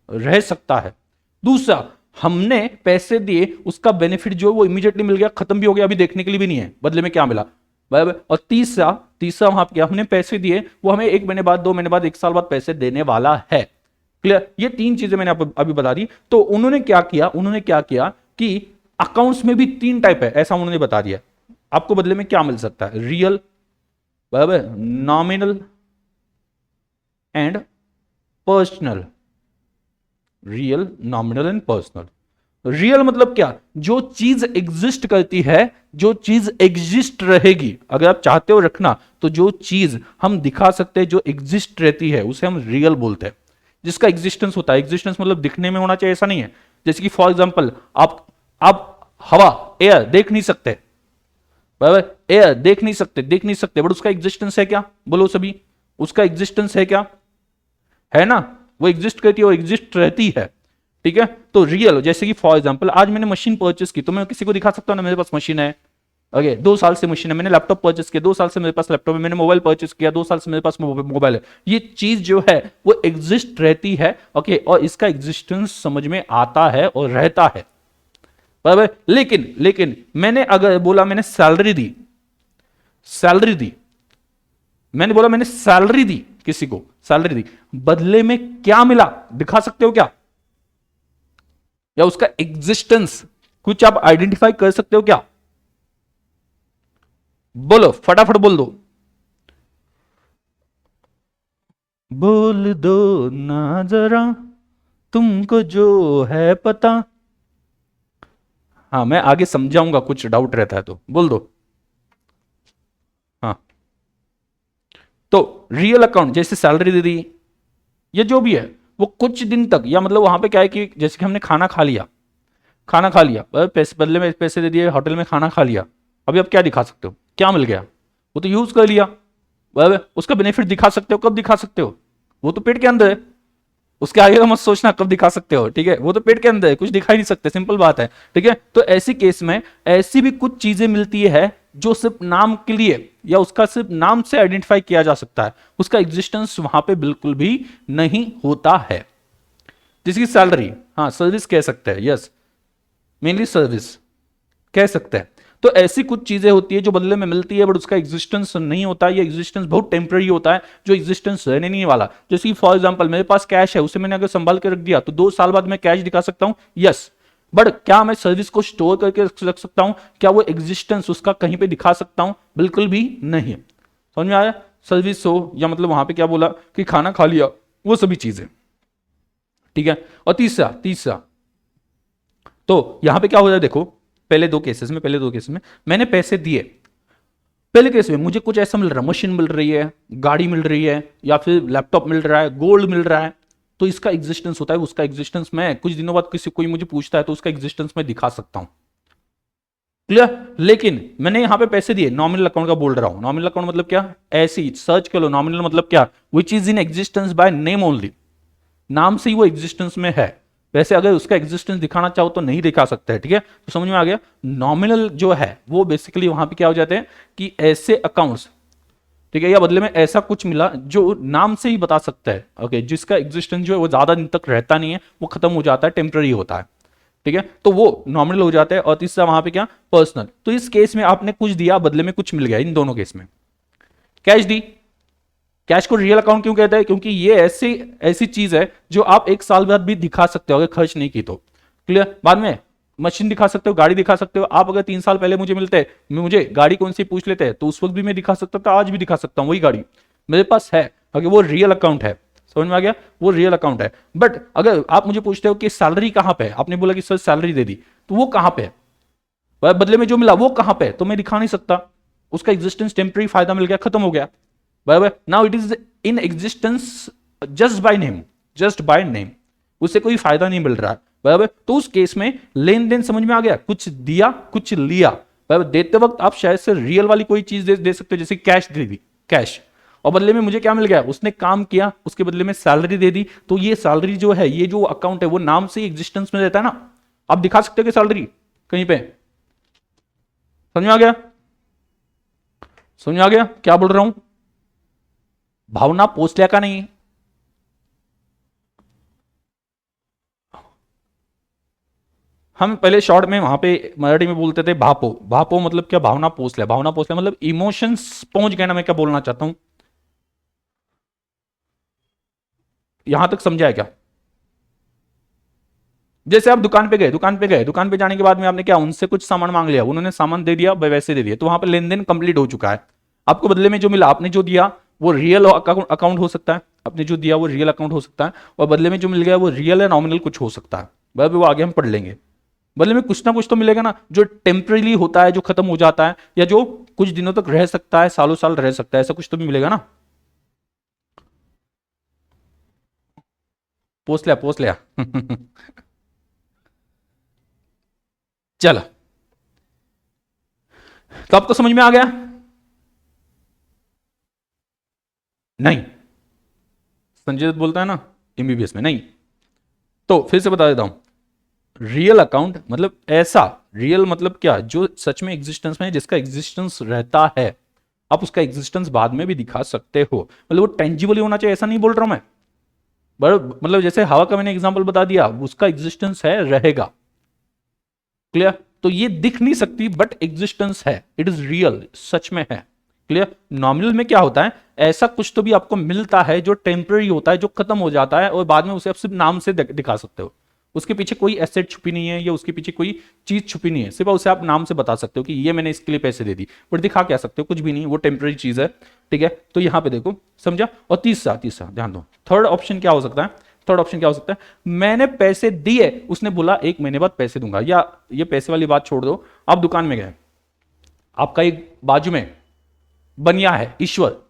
रह सकता है। दूसरा, हमने पैसे दिए, उसका बेनिफिट जो है वो इमीडिएटली मिल गया, खत्म भी हो गया, अभी देखने के लिए भी नहीं है बदले में क्या मिला, बराबर। और तीसरा तीसरा वहां पे हमने पैसे दिए, वो हमें 1 महीने बाद, 2 महीने बाद, 1 साल बाद पैसे देने वाला है। क्लियर, ये 3 चीजें मैंने आपको अभी बता दी। तो उन्होंने क्या किया, उन्होंने क्या किया कि अकाउंट्स में भी 3 टाइप है, ऐसा उन्होंने बता दिया। आपको बदले में क्या मिल सकता है, रियल, बराबर, nominal and personal. Real, nominal and personal. Real मतलब क्या, जो चीज एग्जिस्ट करती है, जो चीज एग्जिस्ट रहेगी, अगर आप चाहते हो रखना तो जो चीज हम दिखा सकते हैं, जो एग्जिस्ट रहती है, उसे हम रियल बोलते हैं, जिसका एग्जिस्टेंस होता है। एग्जिस्टेंस मतलब दिखने में होना चाहिए, ऐसा नहीं है। जैसे कि फॉर एग्जांपल आप हवा, एयर देख नहीं सकते, बराबर, एयर देख नहीं सकते, देख नहीं सकते, बट उसका एग्जिस्टेंस है क्या, बोलो सभी, उसका एग्जिस्टेंस है क्या, है ना, वो एग्जिस्ट करती है, वो एग्जिस्ट रहती है, ठीक है। तो रियल, जैसे कि फॉर एग्जांपल आज मैंने मशीन परचेस की, तो मैं किसी को दिखा सकता हूं ना मेरे पास मशीन है, ओके, 2 साल से मशीन है। मैंने लैपटॉप परचेस किया, 2 साल से मेरे पास लैपटॉप है। मैंने मोबाइल परचेस किया, 2 साल से मेरे पास मोबाइल है। ये चीज जो है वो एग्जिस्ट रहती है, ओके, और इसका एग्जिस्टेंस समझ में आता है और रहता है, बराबर। लेकिन मैंने अगर बोला मैंने सैलरी दी, सैलरी दी, मैंने बोला मैंने सैलरी दी, किसी को सैलरी दी, बदले में क्या मिला, दिखा सकते हो क्या, या उसका एग्जिस्टेंस कुछ आप आइडेंटिफाई कर सकते हो क्या, बोलो फटाफट बोल दो, बोल दो ना जरा तुमको जो है पता। हाँ, मैं आगे समझाऊंगा, कुछ डाउट रहता है तो बोल दो। हाँ, तो रियल अकाउंट जैसे सैलरी दे दी, ये जो भी है वो कुछ दिन तक, या मतलब वहां पे क्या है कि जैसे कि हमने खाना खा लिया, खाना खा लिया, पैसे बदले में पैसे दे दिए, होटल में खाना खा लिया, अभी आप क्या दिखा सकते हो, क्या मिल गया, वो तो यूज कर लिया, उसका बेनिफिट दिखा सकते हो, कब दिखा सकते हो, वो तो पेट के अंदर है, उसके आगे का मत सोचना कब दिखा सकते हो, ठीक है, वो तो पेट के अंदर है, कुछ दिखा ही नहीं सकते, सिंपल बात है, ठीक है। तो ऐसी केस में ऐसी भी कुछ चीजें मिलती है जो सिर्फ नाम के लिए, या उसका सिर्फ नाम से आइडेंटिफाई किया जा सकता है, उसका एग्जिस्टेंस वहां पे बिल्कुल भी नहीं होता है। जिसकी सैलरी, हाँ, सर्विस कह सकते हैं, यस, मेनली सर्विस कह सकते हैं। तो ऐसी कुछ चीजें होती है जो बदले में मिलती है, बट उसका एग्जिस्टेंस नहीं होता है, या एग्जिस्टेंस बहुत टेम्पररी होता है, जो एग्जिस्टेंस रहने नहीं वाला। जैसे कि फॉर एग्जांपल मेरे पास कैश है, उसे मैंने अगर संभाल के रख दिया तो 2 साल बाद मैं कैश दिखा सकता हूं, यस, बट क्या मैं सर्विस को स्टोर करके रख सकता हूं, क्या वो एग्जिस्टेंस उसका कहीं पे दिखा सकता हूं, बिल्कुल भी नहीं। समझ में आया, सर्विस हो या मतलब वहां पे क्या बोला कि खाना खा लिया, वो सभी चीजें, ठीक है। और तीसरा तो यहां पे क्या हो रहा है, देखो पहले दो केसेस में मैंने पैसे दिए, पहले केस में मुझे कुछ ऐसा मिल रहा है, मशीन मिल रही है, गाड़ी मिल रही है, या फिर लैपटॉप मिल रहा है, गोल्ड मिल रहा है, तो इसका एग्जिस्टेंस होता है, उसका एग्जिस्टेंस मैं कुछ दिनों बाद किसी कोई मुझे पूछता है तो उसका एग्जिस्टेंस मैं दिखा सकता हूं, क्लियर। लेकिन मैंने यहां पे पैसे दिए, नॉमिनल अकाउंट का बोल रहा हूं, नॉमिनल अकाउंट मतलब क्या, ऐसे ही सर्च कर लो, नॉमिनल मतलब क्या, which is in existence by name only, नाम से ही वो एग्जिस्टेंस में है। वैसे अगर उसका एग्जिस्टेंस दिखाना चाहो तो नहीं दिखा सकते हैं, ठीक है, तो समझ में आ गया। नॉमिनल जो है वो बेसिकली वहां पे क्या हो जाते हैं कि ऐसे अकाउंट्स, ठीक है, या बदले में ऐसा कुछ मिला जो नाम से ही बता सकता है, ओके, जिसका एग्जिस्टेंस जो है वो ज्यादा दिन तक रहता नहीं है, वो खत्म हो जाता है, टेम्पररी होता है, ठीक है, तो वो नॉमिनल हो जाता है। और तीसरा वहां पे क्या, पर्सनल। तो इस केस में आपने कुछ दिया, बदले में कुछ मिल गया, इन दोनों केस में कैश दी। कैश को रियल अकाउंट क्यों कहते हैं, क्योंकि ये ऐसी चीज है जो आप 1 साल बाद भी दिखा सकते हो अगर खर्च नहीं की तो, क्लियर। बाद में मशीन दिखा सकते हो, गाड़ी दिखा सकते हो, आप अगर 3 साल पहले मुझे मिलते, मुझे गाड़ी कौन सी पूछ लेते तो उस वक्त भी मैं दिखा सकता था, आज भी दिखा सकता हूं, वही गाड़ी मेरे पास है, अगर वो रियल अकाउंट है, समझ में आ गया, वो रियल अकाउंट है। बट अगर आप मुझे पूछते हो कि सैलरी कहां पे है, आपने बोला कि सर सैलरी दे दी, तो वो कहां पे है, बदले में जो मिला वो कहां पे, तो मैं दिखा नहीं सकता, उसका एग्जिस्टेंस टेम्पररी फायदा मिल गया, खत्म हो गया, बराबर। Now it is in existence just by name, just by name, उससे कोई फायदा नहीं मिल रहा है, बराबर। तो उस केस में लेन देन समझ में आ गया, कुछ दिया कुछ लिया, बराबर। देते वक्त आप शायद से रियल वाली कोई चीज दे सकते हो, जैसे कैश दे दी, कैश, और बदले में मुझे क्या मिल गया, उसने काम किया, उसके बदले में सैलरी दे दी, तो ये सैलरी जो है, ये जो अकाउंट है, वो नाम से एग्जिस्टेंस में रहता है ना, आप दिखा सकते हो कि सैलरी कहीं पे, समझ में आ गया, समझ में आ गया क्या बोल रहा हूं, भावना पोसलिया का नहीं, हम पहले शॉर्ट में वहां पे मराठी में बोलते थे भापो, भापो मतलब क्या, भावना पोसलिया, भावना पोसलिया मतलब इमोशंस पहुंच गए ना, मैं क्या बोलना चाहता हूं, यहां तक समझा है क्या। जैसे आप दुकान पे गए, दुकान पे जाने के बाद में आपने क्या, उनसे कुछ सामान मांग लिया, उन्होंने सामान दे दिया, वैसे दे दिया, तो वहां पे लेन देन कंप्लीट हो चुका है, आपको बदले में जो मिला, आपने जो दिया वो रियल अकाउंट हो सकता है, आपने जो दिया वो रियल अकाउंट हो सकता है, और बदले में जो मिल गया वो रियल या नॉमिनल कुछ हो सकता है, बराबर, वो आगे हम पढ़ लेंगे। बदले में कुछ ना कुछ तो मिलेगा ना, जो टेम्पररी होता है, जो खत्म हो जाता है, या जो कुछ दिनों तक रह सकता है, सालों साल रह सकता है, ऐसा कुछ तो भी मिलेगा ना। पोस लिया चलो, तो आपको समझ में आ गया, नहीं, संजय दत्त बोलता है ना एमबीबीएस में, नहीं, तो फिर से बता देता हूं, रियल अकाउंट मतलब ऐसा, रियल मतलब क्या, जो सच में एग्जिस्टेंस में है, जिसका एग्जिस्टेंस रहता है, आप उसका एग्जिस्टेंस बाद में भी दिखा सकते हो, मतलब वो टेंजिबल होना चाहिए, ऐसा नहीं बोल रहा हूं मैं, बट मतलब जैसे हवा का मैंने एग्जांपल बता दिया, उसका एग्जिस्टेंस है, रहेगा, क्लियर, तो ये दिख नहीं सकती बट एग्जिस्टेंस है, इट इज रियल, सच में है, क्लियर। नॉमिनल में क्या होता है, ऐसा कुछ तो भी आपको मिलता है जो टेम्पररी होता है, जो खत्म हो जाता है, और बाद में उसे आप सिर्फ नाम से दिखा सकते हो, उसके पीछे कोई एसेट छुपी नहीं है, या उसके पीछे कोई चीज छुपी नहीं है, सिर्फ उसे आप नाम से बता सकते हो कि ये मैंने इसके लिए पैसे दे दी, बट दिखा क्या सकते हो, कुछ भी नहीं, वो टेम्पररी चीज है, ठीक है। तो यहां पे देखो, समझा। और तीसरा तीसरा ध्यान दो, थर्ड ऑप्शन क्या हो सकता है, थर्ड ऑप्शन क्या हो सकता है, मैंने पैसे दिए, उसने बोला 1 महीने बाद पैसे दूंगा, या ये पैसे वाली बात छोड़ दो, आप दुकान में गए, आपका एक बाजू में बनिया है, ईश्वर,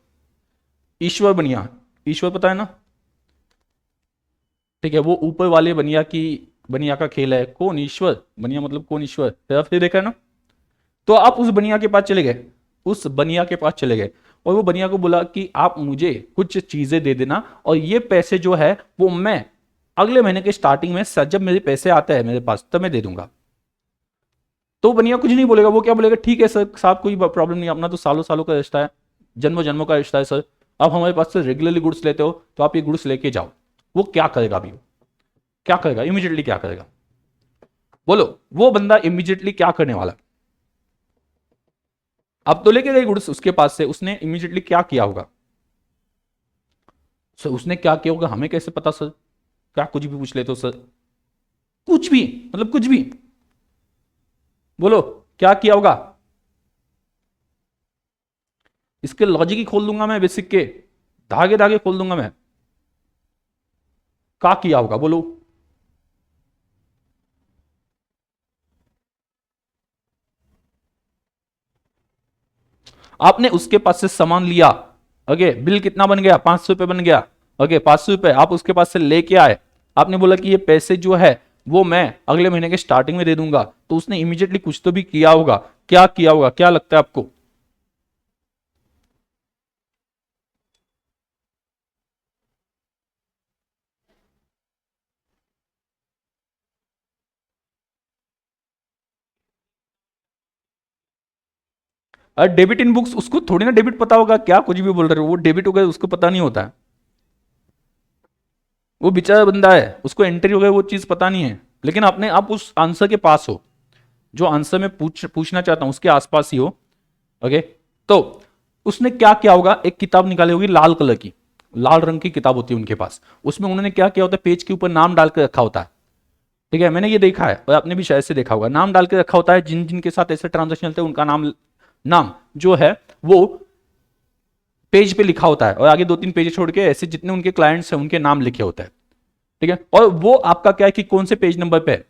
ईश्वर बनिया, ईश्वर पता है ना, ठीक है, वो ऊपर वाले बनिया की, बनिया का खेल है, कौन ईश्वर, बनिया मतलब कौन ईश्वर, फिर देखा है ना। तो आप उस बनिया के पास चले गए, उस बनिया के पास चले गए, और वो बनिया को बोला कि आप मुझे कुछ चीजें दे देना, और ये पैसे जो है वो मैं अगले महीने के स्टार्टिंग में, जब मेरे पैसे आते हैं मेरे पास, तब मैं दे दूंगा। तो बनिया कुछ नहीं बोलेगा, वो क्या बोलेगा, ठीक है सर साहब, कोई प्रॉब्लम नहीं, अपना तो सालों सालों का रिश्ता है, जन्मों जन्मों का रिश्ता है सर, आप हमारे पास से रेगुलरली गुड्स लेते हो, तो आप ये गुड्स लेके जाओ। वो क्या करेगा अभी, क्या करेगा इमीडिएटली, क्या करेगा, बोलो, वो बंदा इमीडिएटली क्या करने वाला, अब तो लेके गए गुड्स उसके पास से, उसने इमीडिएटली क्या किया होगा, सर उसने क्या किया होगा हमें कैसे पता सर, क्या कुछ भी पूछ लेते हो सर, कुछ भी, मतलब कुछ भी, बोलो क्या किया होगा, इसके लॉजिक ही खोल दूंगा मैं, बेसिक के धागे धागे खोल दूंगा मैं, क्या किया होगा बोलो। आपने उसके पास से सामान लिया, ओके, बिल कितना बन गया, 500 रुपए बन गया, ओके, 500 रुपए आप उसके पास से लेके आए, आपने बोला कि ये पैसे जो है वो मैं अगले महीने के स्टार्टिंग में दे दूंगा, तो उसने इमीडिएटली कुछ तो भी किया होगा, क्या किया होगा, क्या लगता है आपको। डेबिट इन बुक्स, उसको थोड़ी ना डेबिट पता होगा, क्या कुछ भी बोल रहे हो, वो डेबिट हो गया उसको पता नहीं होता है, वो बेचारा बंदा है, उसको एंट्री हो गई वो चीज पता नहीं है, लेकिन आपने, आप उस आंसर के पास हो, जो आंसर मैं पूछना चाहता हूं उसके आसपास ही हो, ओके। तो उसने क्या किया होगा, एक किताब निकाली होगी लाल कलर की, लाल रंग की किताब होती है उनके पास, उसमें उन्होंने क्या किया होता है, पेज के ऊपर नाम डाल के रखा होता है, ठीक है, मैंने ये देखा है और आपने भी शायद से देखा होगा, नाम डाल के रखा होता है, जिन जिन के साथ ऐसे ट्रांजेक्शन चलते हैं उनका नाम, नाम जो है वो पेज पे लिखा होता है, और आगे 2-3 पेज छोड़ के ऐसे जितने उनके क्लाइंट्स हैं उनके नाम लिखे होते हैं, ठीक है। और वो आपका क्या है कि कौन से पेज नंबर पे है,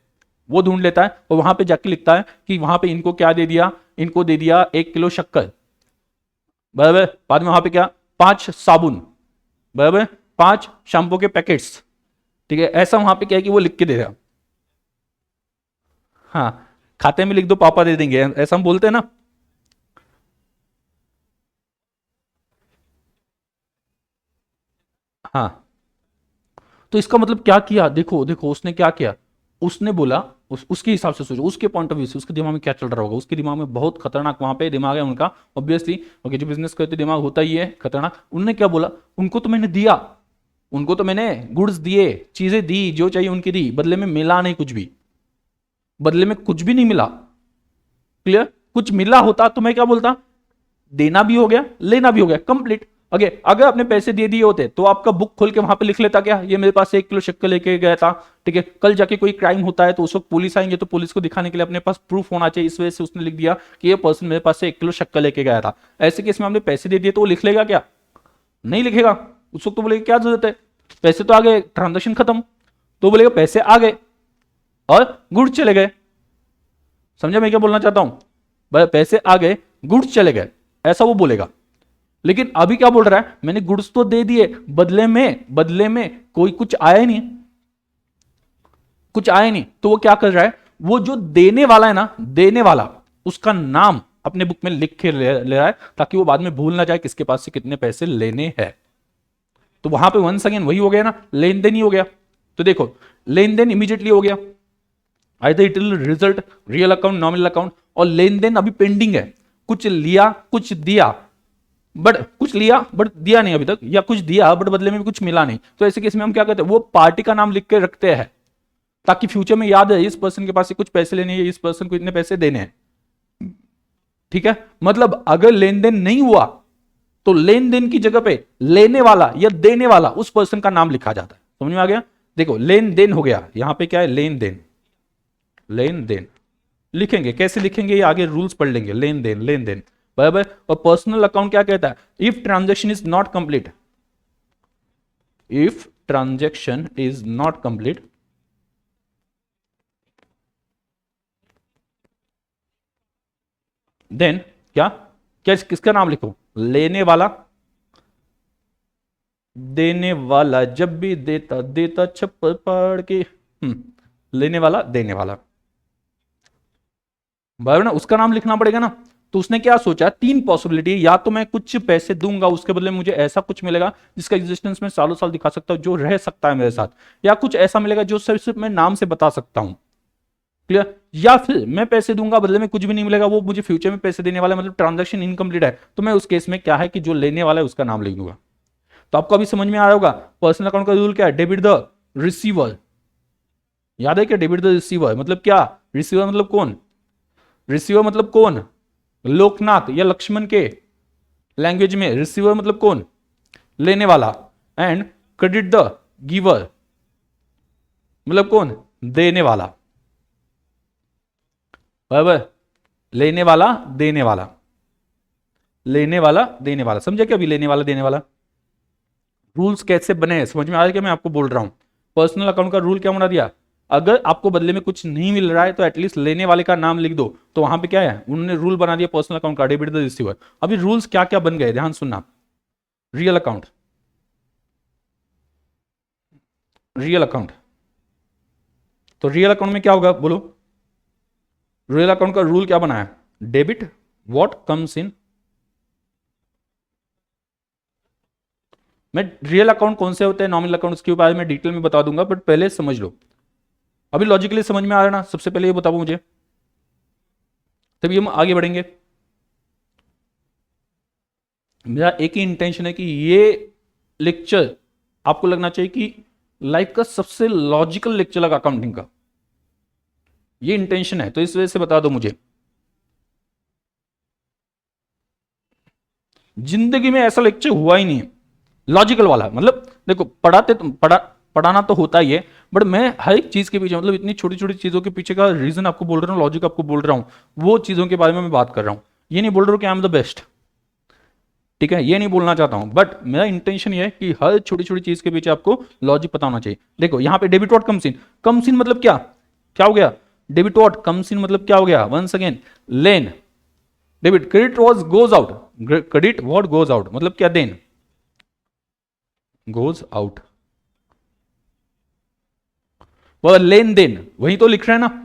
वो ढूंढ लेता है और वहां पे जाके लिखता है कि वहां पे इनको क्या दे दिया, इनको दे दिया 1 किलो शक्कर, बराबर। बाद में वहां पे क्या, 5 साबुन, बराबर, 5 शैम्पू के पैकेट्स, ठीक है। ऐसा वहां पे क्या है कि वो लिख के दे रहा, हाँ, खाते में लिख दो पापा दे देंगे, ऐसा हम बोलते हैं ना। हाँ, तो इसका मतलब क्या किया, देखो देखो उसने क्या किया, उसने बोला, उसके हिसाब से सोचो, उसके पॉइंट ऑफ व्यू से, उसके दिमाग में क्या चल रहा होगा, उसके दिमाग में बहुत खतरनाक वहां पे दिमाग है उनका, ऑब्वियसली, ओके, जो बिजनेस करते दिमाग होता ही है खतरनाक। उन्होंने क्या बोला, उनको तो मैंने दिया, उनको तो मैंने गुड्स दिए, चीजें दी, जो चाहिए उनकी दी, बदले में मिला नहीं कुछ भी, बदले में कुछ भी नहीं मिला, क्लियर। कुछ मिला होता तो मैं क्या बोलता, देना भी हो गया, लेना भी हो गया, कंप्लीट। ओके, अगर आपने पैसे दे दिए होते तो आपका बुक खोल के वहां पे लिख लेता क्या, ये मेरे पास 1 किलो शक्कर लेके गया था, ठीक है। कल जाके कोई क्राइम होता है तो उस वक्त पुलिस आएंगे तो पुलिस को दिखाने के लिए अपने पास प्रूफ होना चाहिए, इस वजह से उसने लिख दिया कि ये पर्सन मेरे पास से 1 किलो शक्कर लेके गया था। ऐसे केस में हमने पैसे दे दिए तो वो लिख लेगा क्या, नहीं लिखेगा। उस वक्त तो बोलेगा क्या जरूरत है, पैसे तो आ गए, ट्रांजेक्शन खत्म, तो बोलेगा पैसे आ गए और गुड्स चले गए। समझा मैं क्या बोलना चाहता हूं, पैसे आ गए, गुड्स चले गए, ऐसा वो बोलेगा। लेकिन अभी क्या बोल रहा है, मैंने गुड्स तो दे दिए, बदले में कोई कुछ आया ही नहीं, कुछ आया नहीं। तो वो क्या कर रहा है, वो जो देने वाला है ना, देने वाला, उसका नाम अपने बुक में लिख के ले रहा है ताकि वो बाद में भूल ना जाए किसके पास से कितने पैसे लेने हैं। तो वहां पे वंस अगेन वही हो गया ना, लेन देन ही हो गया। तो देखो लेन देन इमीडिएटली हो गया, either it will result real account, nominal account, और लेन देन अभी पेंडिंग है, कुछ लिया कुछ दिया, बट कुछ लिया बट दिया नहीं अभी तक, या कुछ दिया बट बदले में भी कुछ मिला नहीं। तो ऐसे केस में हम क्या करते हैं, वो पार्टी का नाम लिख के रखते हैं ताकि फ्यूचर में याद है इस पर्सन के पास से कुछ पैसे लेने हैं, इस पर्सन को इतने पैसे देने हैं, ठीक है। मतलब अगर लेन देन नहीं हुआ तो लेन देन की जगह पे लेने वाला या देने वाला उस पर्सन का नाम लिखा जाता है। समझ में आ गया, देखो लेन देन हो गया, यहां पे क्या है, लेन देन, लेन देन लिखेंगे, कैसे लिखेंगे ये आगे रूल्स पढ़ लेंगे, लेन देन, लेन देन, बराबर। और पर्सनल अकाउंट क्या कहता है, if transaction is not complete, if transaction is not complete, then क्या क्या किसका नाम लिखो, लेने वाला, देने वाला, जब भी देता देता छप्पर पाड़ के, लेने वाला देने वाला, बराबर ना, उसका नाम लिखना पड़ेगा ना। तो उसने क्या सोचा, 3 पॉसिबिलिटी, या तो मैं कुछ पैसे दूंगा उसके बदले मुझे ऐसा कुछ मिलेगा जिसका एग्जिस्टेंस मैं सालों साल दिखा सकता हूं, जो रह सकता है मेरे साथ, या कुछ ऐसा मिलेगा जो सिर्फ मैं नाम से बता सकता हूं, क्लियर। या फिर मैं पैसे दूंगा बदले में कुछ भी नहीं मिलेगा, वो मुझे फ्यूचर में पैसे देने वाला है, मतलब ट्रांजेक्शन इनकम्प्लीट है। तो मैं उस केस में क्या है कि जो लेने वाला है उसका नाम लिख दूंगा। तो आपको अभी समझ में आ रहा होगा पर्सनल अकाउंट का रूल क्या है, डेबिट द रिसीवर, याद है क्या, डेबिट द रिसीवर मतलब क्या, रिसीवर मतलब कौन, रिसीवर मतलब कौन, लोकनाथ या लक्ष्मण के लैंग्वेज में रिसीवर मतलब कौन, लेने वाला, एंड क्रेडिट द गिवर मतलब कौन, देने वाला, बराबर। लेने वाला देने वाला, लेने वाला देने वाला, समझे क्या, अभी लेने वाला देने वाला रूल्स कैसे बने, समझ में आ रहा है क्या मैं आपको बोल रहा हूं। पर्सनल अकाउंट का रूल क्या बना दिया, अगर आपको बदले में कुछ नहीं मिल रहा है तो एटलीस्ट लेने वाले का नाम लिख दो। तो वहां पे क्या है, उन्होंने रूल बना दिया पर्सनल अकाउंट का, डेबिट द रिसीवर। अभी रूल्स क्या क्या बन गए, ध्यान सुनना। रियल अकाउंट, रियल अकाउंट, तो रियल अकाउंट में क्या होगा बोलो, रियल अकाउंट का रूल क्या बना है, डेबिट व्हाट कम्स इन, मैं रियल अकाउंट कौन से होते हैं, नॉमिनल अकाउंट, उसके बारे में डिटेल में बता दूंगा, बट पहले समझ लो। अभी लॉजिकली समझ में आ रहा है ना, सबसे पहले ये बताओ मुझे, तभी हम आगे बढ़ेंगे। मेरा एक ही इंटेंशन है कि ये लेक्चर आपको लगना चाहिए कि लाइफ का सबसे लॉजिकल लेक्चर लगा अकाउंटिंग का, ये इंटेंशन है। तो इस वजह से बता दो मुझे, जिंदगी में ऐसा लेक्चर हुआ ही नहीं है लॉजिकल वाला। मतलब देखो पढ़ाना तो होता ही है, बट मैं हर एक चीज के पीछे, मतलब इतनी छोटी छोटी चीजों के पीछे का रीजन आपको बोल रहा हूँ, लॉजिक आपको बोल रहा हूँ, वो चीजों के बारे में मैं बात कर रहा हूँ। ये नहीं बोल रहा हूँ कि आई एम द बेस्ट, ठीक है, ये नहीं बोलना चाहता हूं, बट मेरा इंटेंशन ये है कि हर छोटी छोटी चीज के पीछे आपको लॉजिक पता होना चाहिए। देखो यहां पे debit what comes in, comes in मतलब क्या, क्या हो गया, डेबिट व्हाट कम्स इन मतलब क्या हो गया, वंस अगेन लेन debit, credit was goes out, credit what goes out मतलब क्या, देन गोज आउट, वह लेन देन वही तो लिख रहे हैं ना,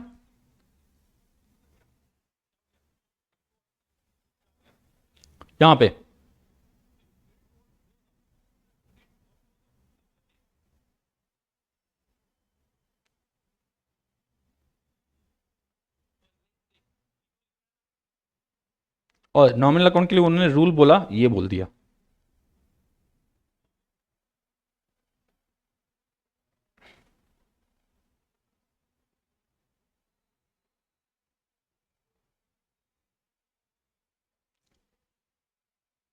यहां पे और नॉमिनल अकाउंट के लिए उन्होंने रूल बोला, ये बोल दिया।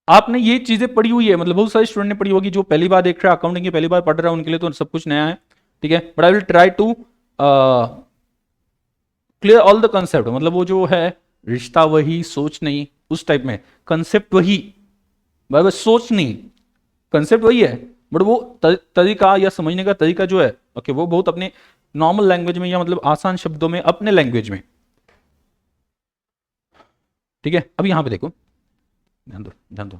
आपने ये चीजें पढ़ी हुई है, मतलब बहुत सारे स्टूडेंट ने पढ़ी होगी, जो पहली बार देख रहा है अकाउंटिंग की पहली बार पढ़ रहा है उनके लिए तो सब कुछ नया है, ठीक है, but I will try to clear all the concept, मतलब वो जो है रिश्ता वही, सोच नहीं, उस टाइप में, कंसेप्ट वही, बस सोच नहीं, कंसेप्ट वही है, बट वो तरीका या समझने का तरीका जो है, ओके, वो बहुत अपने नॉर्मल लैंग्वेज में या मतलब आसान शब्दों में अपने लैंग्वेज में, ठीक है। अब यहां पे देखो, ध्यान दो ध्यान दो,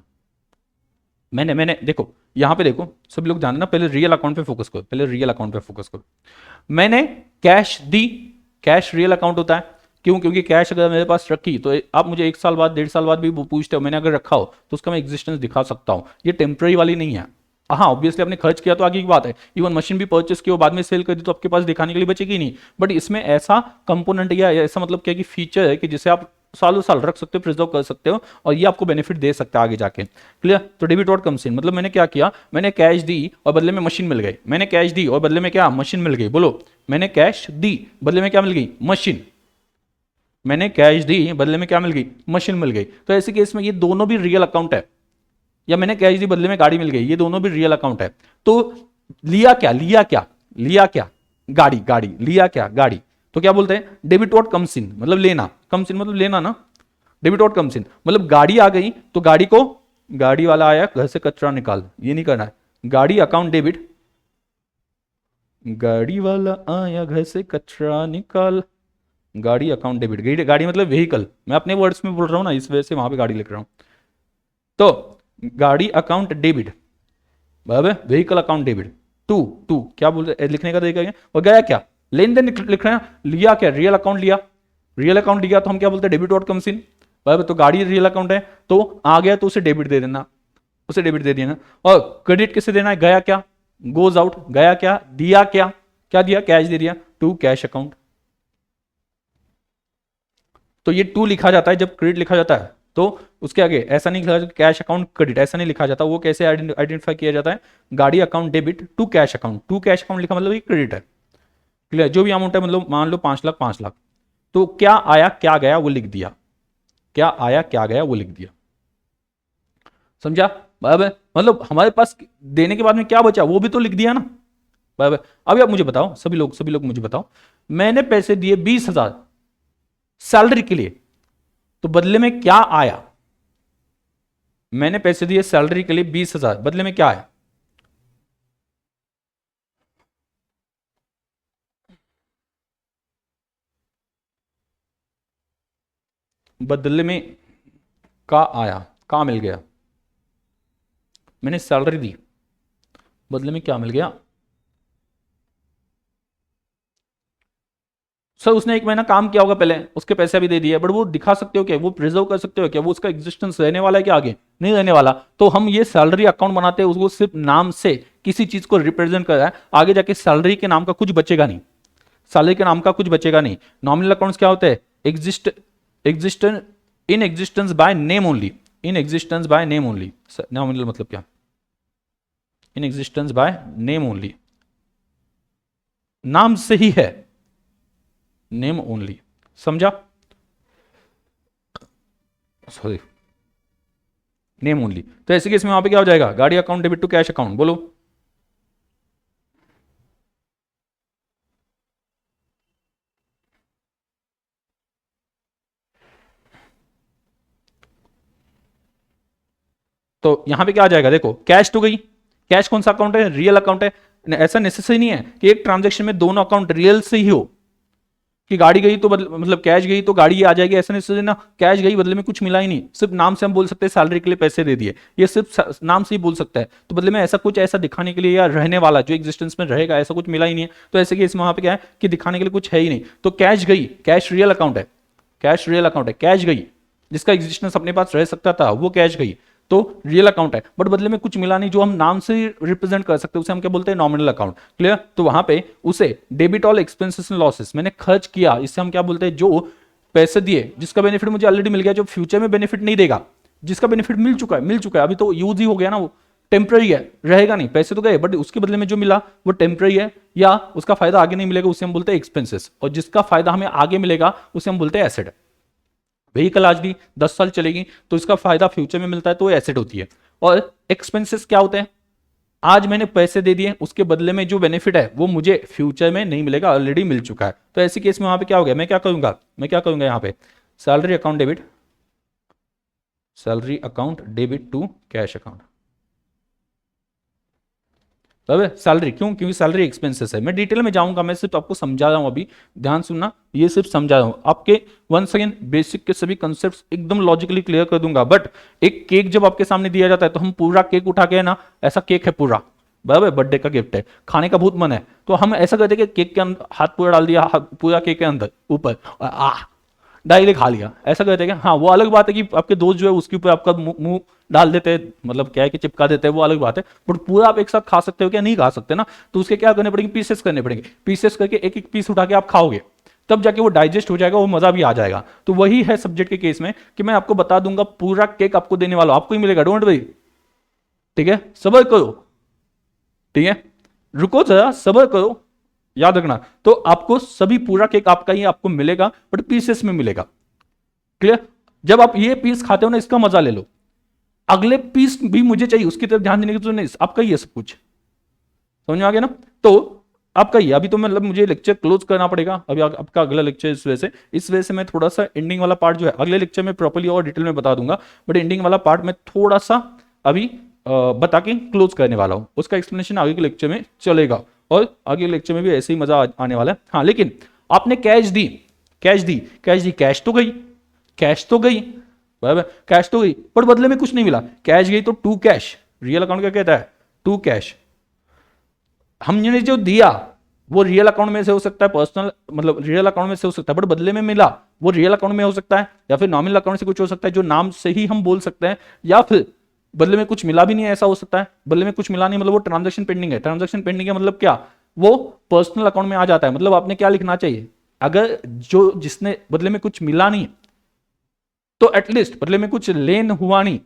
मैंने देखो यहां पे देखो, सभी लोग जानना, पहले रियल अकाउंट पे फोकस करो, पहले रियल अकाउंट पे फोकस करो। मैंने कैश दी, कैश रियल अकाउंट होता है, क्यों, क्योंकि कैश अगर मेरे पास रखी तो आप मुझे 1 साल बाद 1.5 साल बाद भी पूछते हो, मैंने अगर रखा हो तो उसका मैं एग्जिस्टेंस दिखा सकता हूं, ये टेम्पररी वाली नहीं है। हाँ ऑब्वियसली आपने खर्च किया तो आगे की बात है, इवन मशीन भी परचेस की हो बाद में सेल कर दी तो आपके पास दिखाने के लिए बचेगी नहीं, बट इसमें ऐसा कंपोनेंट या ऐसा मतलब क्या कि फीचर है कि जिसे आप सालों साल रख सकते हो, प्रिजर्व कर सकते हो, और ये आपको बेनिफिट दे सकता है आगे जाके, क्लियर। तो डेबिट व्हाट कम्स इन मतलब मैंने क्या किया, मैंने कैश दी और बदले में मशीन मिल गई, मैंने कैश दी और बदले में क्या, मशीन मिल गई, बोलो, मैंने कैश दी बदले में क्या मिल गई, मशीन, मैंने कैश दी बदले में क्या मिल गई, मशीन मिल गई। तो ऐसे केस में ये दोनों भी रियल अकाउंट है, या मैंने कैश दी बदले में गाड़ी मिल गई, ये दोनों भी रियल अकाउंट है। तो लिया क्या, लिया क्या, लिया क्या, गाड़ी, गाड़ी लिया क्या, गाड़ी, तो क्या बोलते हैं, डेबिट व्हाट कम्स इन मतलब लेना, कम्स इन मतलब लेना ना, डेबिट व्हाट कम्स इन मतलब गाड़ी आ गई तो गाड़ी को, गाड़ी वाला आया घर से कचरा निकाल, ये नहीं करना है, गाड़ी अकाउंट डेबिट, गाड़ी वाला आया घर से कचरा निकाल, गाड़ी अकाउंट डेबिट, गाड़ी मतलब व्हीकल, मैं अपने वर्ड्स में बोल रहा हूं ना, इस वजह से वहां पे गाड़ी लिख रहा हूं। तो गाड़ी अकाउंट डेबिट, बराबर, vehicle account debit, to to क्या बोल रहे लिखने का तरीका क्या, और गया क्या, लेन देन लिख रहे हैं, लिया क्या, रियल अकाउंट लिया, रियल अकाउंट लिया तो हम क्या बोलते हैं, डेबिट व्हाट कम्स इन, बराबर, तो गाड़ी रियल अकाउंट है तो आ गया तो उसे डेबिट दे देना, उसे डेबिट दे देना, और क्रेडिट किसे देना है, गया क्या, गोज आउट, गया क्या, दिया क्या, क्या दिया, कैश दे दिया, टू कैश अकाउंट। तो ये टू लिखा जाता है जब क्रेडिट लिखा जाता है, तो उसके आगे ऐसा नहीं लिखा जाता कैश अकाउंट क्रेडिट, ऐसा नहीं लिखा जाता, वो कैसे आइडेंटिफाई किया जाता है, गाड़ी account debit to cash account, to cash account लिखा मतलब ये क्रेडिट है, क्लियर, जो भी अमाउंट है, मतलब मान लो 5 लाख 5 लाख, तो क्या आया क्या गया वो लिख दिया, क्या आया क्या गया वो लिख दिया, समझा, बराबर, मतलब हमारे पास देने के बाद में क्या बचा वो भी तो लिख दिया ना, बराबर। अभी आप मुझे बताओ, सभी लोग मुझे बताओ, मैंने पैसे दिए 20,000 सैलरी के लिए, तो बदले में क्या आया, मैंने पैसे दिए सैलरी के लिए 20,000, बदले में क्या आया, बदले में का आया, का मिल गया, मैंने सैलरी दी बदले में क्या मिल गया, सर उसने 1 महीना काम किया होगा पहले, उसके पैसे भी दे दिए, बट वो दिखा सकते हो क्या, वो प्रिजर्व कर सकते हो क्या, वो उसका एग्जिस्टेंस रहने वाला है क्या, आगे नहीं रहने वाला, तो हम ये सैलरी अकाउंट बनाते हैं, उसको सिर्फ नाम से किसी चीज को रिप्रेजेंट कर रहा है, आगे जाके सैलरी के नाम का कुछ बचेगा नहीं, सैलरी के नाम का कुछ बचेगा नहीं। नॉमिनल अकाउंट्स क्या होते हैं, existence in existence by name only, in existence by name only, nominal मतलब क्या, in existence by name only, नाम से ही है, नेम ओनली, समझा, सॉरी, नेम ओनली। तो ऐसे केस में वहां पे क्या हो जाएगा, गाड़ी account debit to cash account, बोलो, तो यहां पे क्या आ जाएगा, देखो कैश तो गई, कैश कौन सा अकाउंट है, रियल अकाउंट है, ऐसा नेसेसरी नहीं है कि एक ट्रांजेक्शन में दोनों अकाउंट रियल से ही हो, कि गाड़ी गई तो मतलब कैश गई तो गाड़ी आ जाएगी, ऐसा नहीं सोचना कैश गई बदले में कुछ मिला ही नहीं, सिर्फ नाम से हम बोल सकते हैं सैलरी के लिए पैसे दे दिए, ये सिर्फ नाम से ही बोल सकता है, तो बदले में ऐसा कुछ ऐसा दिखाने के लिए या रहने वाला जो एग्जिस्टेंस में रहेगा ऐसा कुछ मिला ही नहीं है, तो ऐसे केस में वहां पे क्या है कि दिखाने के लिए कुछ है ही नहीं। तो कैश गई, कैश रियल अकाउंट है, कैश रियल अकाउंट है, कैश गई जिसका एग्जिस्टेंस अपने पास रह सकता था वो कैश गई, तो रियल अकाउंट है, बट बदले में कुछ मिला नहीं जो हम नाम से रिप्रेजेंट कर सकते हैं उसे हम क्या बोलते हैं नॉमिनल अकाउंट। क्लियर? तो वहां पे उसे debit all expenses and losses, मैंने खर्च किया, इससे हम क्या बोलते हैं जो पैसे दिए जिसका बेनिफिट मुझे ऑलरेडी मिल गया, जो फ्यूचर में बेनिफिट नहीं देगा, जिसका बेनिफिट मिल चुका है, मिल चुका है, अभी तो यूज ही हो गया ना, वो टेम्पररी है, रहेगा नहीं, पैसे तो गए बट उसके बदले में जो मिला वो टेम्पररी है या उसका फायदा आगे नहीं मिलेगा, उसे हम बोलते हैं एक्सपेंसेस, और जिसका फायदा हमें आगे मिलेगा उसे हम बोलते हैं एसेट। व्हीकल आज भी 10 साल चलेगी तो इसका फायदा फ्यूचर में मिलता है तो एसेट होती है। और एक्सपेंसेस क्या होते हैं? आज मैंने पैसे दे दिए उसके बदले में जो बेनिफिट है वो मुझे फ्यूचर में नहीं मिलेगा, ऑलरेडी मिल चुका है। तो ऐसी केस में वहां पे क्या हो गया, मैं क्या करूंगा यहां पे salary account debit, salary account debit to cash account. तब सैलरी क्यों? क्योंकि सैलरी एक्सपेंसेस है। मैं डिटेल में जाऊंगा, मैं सिर्फ आपको समझा रहा हूं, अभी ध्यान सुनना, ये सिर्फ समझा रहा हूं आपके। वंस अगेन बेसिक के सभी कंसेप्ट्स एकदम लॉजिकली क्लियर कर दूंगा। बट एक केक जब आपके सामने दिया जाता है तो हम पूरा केक उठा के ना, ऐसा केक है पूरा, बराबर बर्थडे का गिफ्ट है, खाने का बहुत मन है, तो हम ऐसा करते कि केक के अंदर हाथ पूरा डाल दिया, पूरा केक के अंदर ऊपर डायरेक्ट खा लिया, ऐसा करते हैं। हाँ वो अलग बात है कि आपके दोस्त जो है उसके ऊपर आपका मुंह डाल देते हैं, मतलब क्या है कि चिपका देते हैं, वो अलग बात है, बट पूरा आप एक साथ खा सकते हो क्या? नहीं खा सकते ना, तो उसके क्या करने पड़ेंगे? पीसेस करने पड़ेंगे, पीसेस करके एक एक पीस उठा के आप खाओगे, तब जाके वो डाइजेस्ट हो जाएगा, वो मजा भी आ जाएगा। तो वही है सब्जेक्ट के केस में कि मैं आपको बता दूंगा पूरा केक आपको देने वाला आपको ही मिलेगा, डोंट वरी, ठीक है? सबर करो, ठीक है, रुको जरा, सबर करो, याद रखना। तो आपको सभी पूरा केक आपका ही आपको मिलेगा, बट पीसेस में मिलेगा। क्लियर? जब आप ये पीस खाते हो ना, इसका मजा ले लो, अगले पीस भी मुझे चाहिए, उसकी तरफ ध्यान देने की तो नहीं, आपका ही है सब कुछ, समझ में आ गया ना? तो आपका ही। अभी तो मतलब मुझे लेक्चर क्लोज करना पड़ेगा, अभी आपका अगला लेक्चर, इस वजह से मैं थोड़ा सा एंडिंग वाला पार्ट जो है अगले लेक्चर में प्रॉपर्ली और डिटेल में बता दूंगा, बट एंडिंग वाला पार्ट मैं थोड़ा सा अभी बता के क्लोज करने वाला हूं, उसका एक्सप्लेनेशन आगे के लेक्चर में चलेगा, और आगे लेक्चर में भी ऐसे ही मजा आने वाला है। हाँ लेकिन आपने कैश दी, कैश तो गई, कैश तो गई, बराबर, कैश तो गई, पर बदले में कुछ नहीं मिला। कैश गई तो टू कैश, रियल अकाउंट क्या कहता है? To cash. हमने जो दिया वो रियल अकाउंट में से हो सकता है, पर्सनल मतलब रियल अकाउंट में से हो सकता है, बट बदले में मिला वो रियल अकाउंट में हो सकता है, या फिर नॉमिनल अकाउंट से कुछ हो सकता है जो नाम से ही हम बोल सकते हैं, या फिर बदले में कुछ मिला भी नहीं ऐसा हो सकता है। बदले में कुछ मिला नहीं मतलब वो ट्रांजैक्शन पेंडिंग है, ट्रांजैक्शन पेंडिंग है मतलब क्या? वो पर्सनल अकाउंट में आ जाता है। मतलब आपने क्या लिखना चाहिए, अगर जो जिसने बदले में कुछ मिला नहीं तो एटलीस्ट बदले में कुछ लेन हुआ नहीं,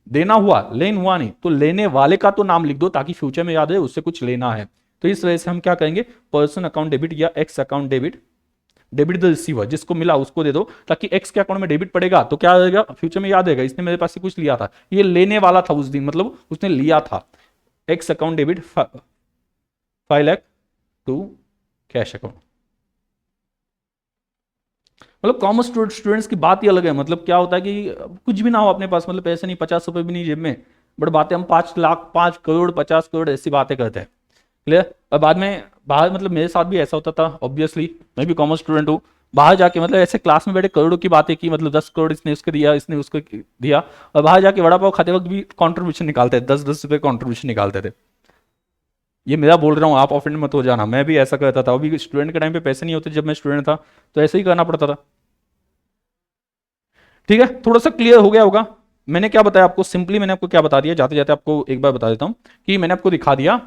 देना हुआ, लेन हुआ नहीं, तो लेने वाले का तो नाम लिख दो ताकि फ्यूचर में याद रहे उससे कुछ लेना है। तो इस वजह से हम क्या करेंगे, पर्सन अकाउंट डेबिट या x account debit, debit the receiver, जिसको मिला उसको दे दो, ताकि एक्स के अकाउंट में डेबिट पड़ेगा तो क्या रहेगा, फ्यूचर में याद रहेगा इसने मेरे पास से कुछ लिया था, ये लेने वाला था उस दिन, मतलब उसने लिया था। X account debit 5 lakh to cash account. मतलब कॉमर्स स्टूडेंट्स की बात ही अलग है। मतलब क्या होता है कि कुछ भी ना हो अपने पास, मतलब पैसे नहीं, 50 रुपए भी नहीं जेब में, बट बातें हम 5 लाख, 5 करोड़, 50 करोड़ ऐसी बातें करते हैं। क्लियर? और बाद में बाहर, मतलब मेरे साथ भी ऐसा होता था, ऑब्वियसली मैं भी कॉमर्स स्टूडेंट हूँ, बाहर जाके मतलब ऐसे क्लास में बैठे करोड़ों की बातें की, मतलब 10 करोड़ इसने उसको दिया, इसने उसको दिया, और बाहर जाके वड़ा पाव खाते वक्त भी कॉन्ट्रीब्यूशन निकालते थे, 10-10 रुपए कॉन्ट्रीब्यूशन निकालते थे। ये मेरा बोल रहा हूँ, आप ऑफेंड मत हो जाना, मैं भी ऐसा करता था। अभी स्टूडेंट के टाइम पे पैसे नहीं होते, जब मैं स्टूडेंट था तो ऐसे ही करना पड़ता था। ठीक है, थोड़ा सा क्लियर हो गया होगा। मैंने क्या बताया आपको, सिंपली मैंने आपको क्या बता दिया, जाते जाते आपको एक बार बता देता हूं कि मैंने आपको दिखा दिया,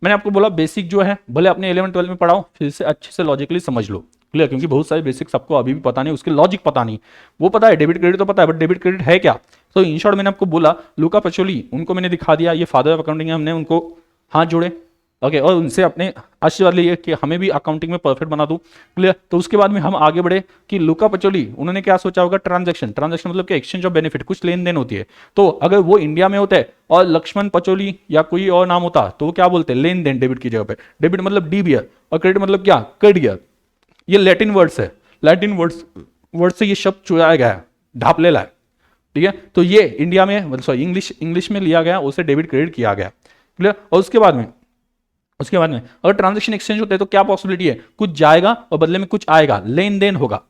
मैंने आपको बोला बेसिक जो है भले अपने 11-12 में पढ़ाओ, फिर से अच्छे से लॉजिकली समझ लो। क्लियर? क्योंकि बहुत सारे बेसिक्स आपको अभी भी पता नहीं, उसके लॉजिक पता नहीं। वो पता है डेबिट क्रेडिट तो पता है, बट डेबिट क्रेडिट है क्या? तो इन शॉर्ट मैंने आपको बोला, लुका पचोली उनको मैंने दिखा दिया, ये फादर ऑफ अकाउंटिंग है, हमने उनको हाथ जोड़े, ओके, और उनसे अपने आशीर्वाद लिए कि हमें भी अकाउंटिंग में परफेक्ट बना दूं। क्लियर? तो उसके बाद में हम आगे बढ़े कि लुका पचोली उन्होंने क्या सोचा होगा, ट्रांजैक्शन मतलब कि एक्सचेंज ऑफ बेनिफिट, कुछ लेन देन होती है। तो अगर वो इंडिया में होता है और लक्ष्मण पचोली या कोई और नाम होता तो वो क्या बोलते हैं, लेन देन, डेबिट की जगह पे। डेबिट मतलब डी बियर, और क्रेडिट मतलब क्या, क्रेडियर। ये लैटिन वर्ड्स है, लैटिन वर्ड से ये शब्द चुराया गया है, ढाप ले लाए। ठीक है? तो ये इंडिया में, सॉरी इंग्लिश में लिया गया, उसे डेबिट क्रेडिट किया गया। क्लियर? और उसके बाद में उसके बाद में अगर ट्रांजैक्शन एक्सचेंज होते हैं तो क्या पॉसिबिलिटी है, कुछ जाएगा और बदले में कुछ आएगा, लेन देन होगा।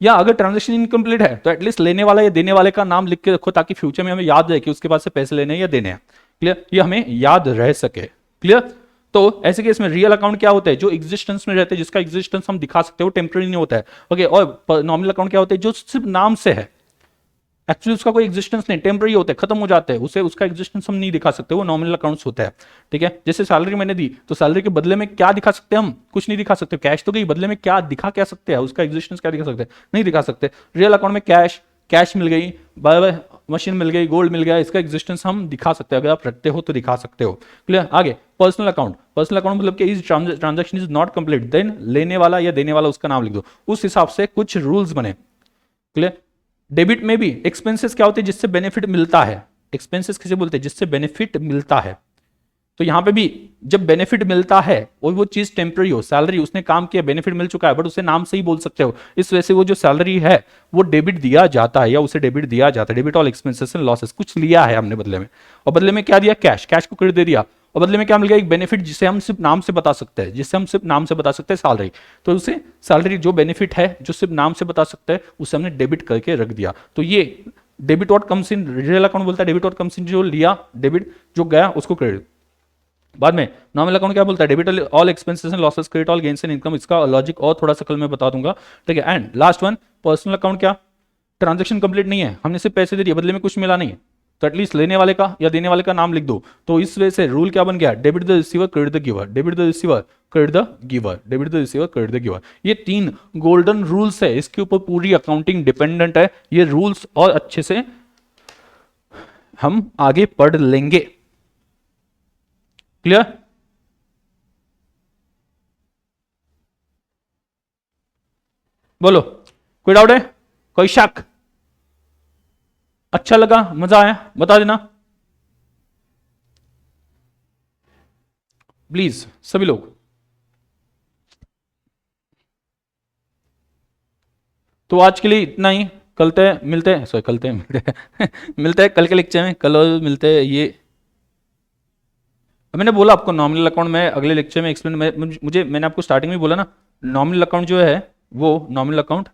या अगर ट्रांजैक्शन इनकम्प्लीट है तो एटलीस्ट लेने वाला या देने वाले का नाम लिख के रखो ताकि फ्यूचर में हमें याद रहे कि उसके पास से पैसे लेने हैं या देने हैं। क्लियर, ये हमें याद रह सके। क्लियर, तो ऐसे केस में रियल अकाउंट क्या होता है, जो एग्जिस्टेंस में रहते हैं, जिसका एग्जिस्टेंस हम दिखा सकते हैं, वो टेम्पररी नहीं होता है। ओके, और नॉमिनल अकाउंट क्या होता है, जो सिर्फ नाम से है, एक्चुअली उसका कोई एग्जिस्टेंस नहीं, टेम्पररी होता है, खत्म हो जाता है, उसे उसका एग्जिस्टेंस हम नहीं दिखा सकते, वो नॉमिनल अकाउंट्स होता है। ठीक है, जैसे सैलरी मैंने दी तो सैलरी के बदले में क्या दिखा सकते हैं हम, कुछ नहीं दिखा सकते। कैश तो गई, बदले में क्या दिखा क्या सकते हैं, उसका एग्जिस्टेंस क्या दिखा सकते हैं, नहीं दिखा सकते। रियल अकाउंट में कैश मिल गई, बाय मशीन मिल गई, गोल्ड मिल गया, इसका एग्जिस्टेंस हम दिखा सकते हैं, अगर आप रखते हो तो दिखा सकते हो। क्लियर, आगे पर्सनल अकाउंट मतलब कि इस transaction is not complete, then लेने वाला या देने वाला उसका नाम लिख दो, उस हिसाब से कुछ रूल्स बने। क्लियर, डेबिट में भी एक्सपेंसेस क्या होते हैं, जिससे बेनिफिट मिलता है। एक्सपेंसेस किसे बोलते हैं, जिससे बेनिफिट मिलता है। तो यहां पे भी जब बेनिफिट मिलता है और वो चीज टेम्पररी हो, सैलरी उसने काम किया, बेनिफिट मिल चुका है, बट उसे नाम से ही बोल सकते हो, इस वजह से वो जो सैलरी है वो डेबिट दिया जाता है या उसे डेबिट दिया जाता है। Debit all expenses and losses, कुछ लिया है हमने बदले में, और बदले में क्या दिया, कैश को क्रेडिट दे दिया, और बदले में क्या मिल गया, एक बेनिफिट जिसे हम सिर्फ नाम से बता सकते हैं, सैलरी। तो उसे सैलरी जो बेनिफिट है जो सिर्फ नाम से बता सकते हैं, उसे हमने डेबिट करके रख दिया। तो ये debit what comes in, real account बोलता है डेबिट व्हाट कम्स इन, जो लिया डेबिट, जो गया उसको क्रेडिट। बाद में नॉमिनल अकाउंट क्या बोलता है, debit all expenses and losses, credit all gains and income. इसका लॉजिक और थोड़ा सा कल मैं बता दूंगा। ठीक है, and last one personal account, क्या ट्रांजैक्शन कंप्लीट नहीं है, हमने सिर्फ पैसे दे दिए, बदले में कुछ मिला नहीं है, तो एटलीस्ट लेने वाले का या देने वाले का नाम लिख दो। तो इस वजह से रूल क्या बन गया, debit the receiver credit the giver, debit the receiver credit the giver, debit the receiver credit the giver. ये 3 गोल्डन रूल्स है, इसके ऊपर पूरी अकाउंटिंग डिपेंडेंट है। ये रूल्स और अच्छे से हम आगे पढ़ लेंगे। क्लियर, बोलो कोई डाउट है, कोई शक, अच्छा लगा, मजा आया, बता देना प्लीज सभी लोग। तो आज के लिए इतना ही, मिलते हैं कल के लेक्चर में, कल मिलते हैं। ये मैंने बोला आपको नॉमिनल अकाउंट में अगले लेक्चर में एक्सप्लेन, मैंने आपको स्टार्टिंग में बोला ना, नॉमिनल अकाउंट जो है वो नॉमिनल अकाउंट,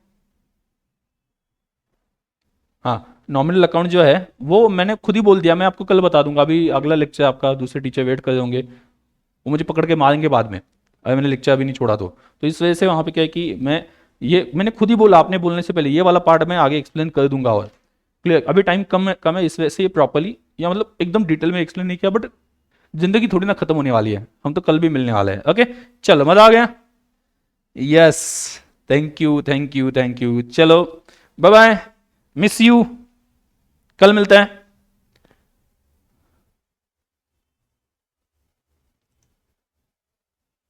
हाँ नॉमिनल अकाउंट जो है वो मैंने खुद ही बोल दिया, मैं आपको कल बता दूंगा। अभी अगला लेक्चर आपका दूसरे टीचर वेट कर होंगे, वो मुझे पकड़ के मारेंगे बाद में, अगर मैंने लेक्चर अभी नहीं छोड़ा तो इस वजह से वहाँ पे क्या है कि मैंने खुद ही बोला, आपने बोलने से पहले, ये वाला पार्ट मैं आगे एक्सप्लेन कर दूंगा। और क्लियर, अभी टाइम कम है इस वजह से ये प्रॉपरली या मतलब एकदम डिटेल में एक्सप्लेन नहीं किया, बट जिंदगी थोड़ी ना खत्म होने वाली है, हम तो कल भी मिलने वाले हैं। ओके चलो, मजा आ गया, यस, थैंक यू, चलो बाय बाय, मिस यू, कल मिलते हैं।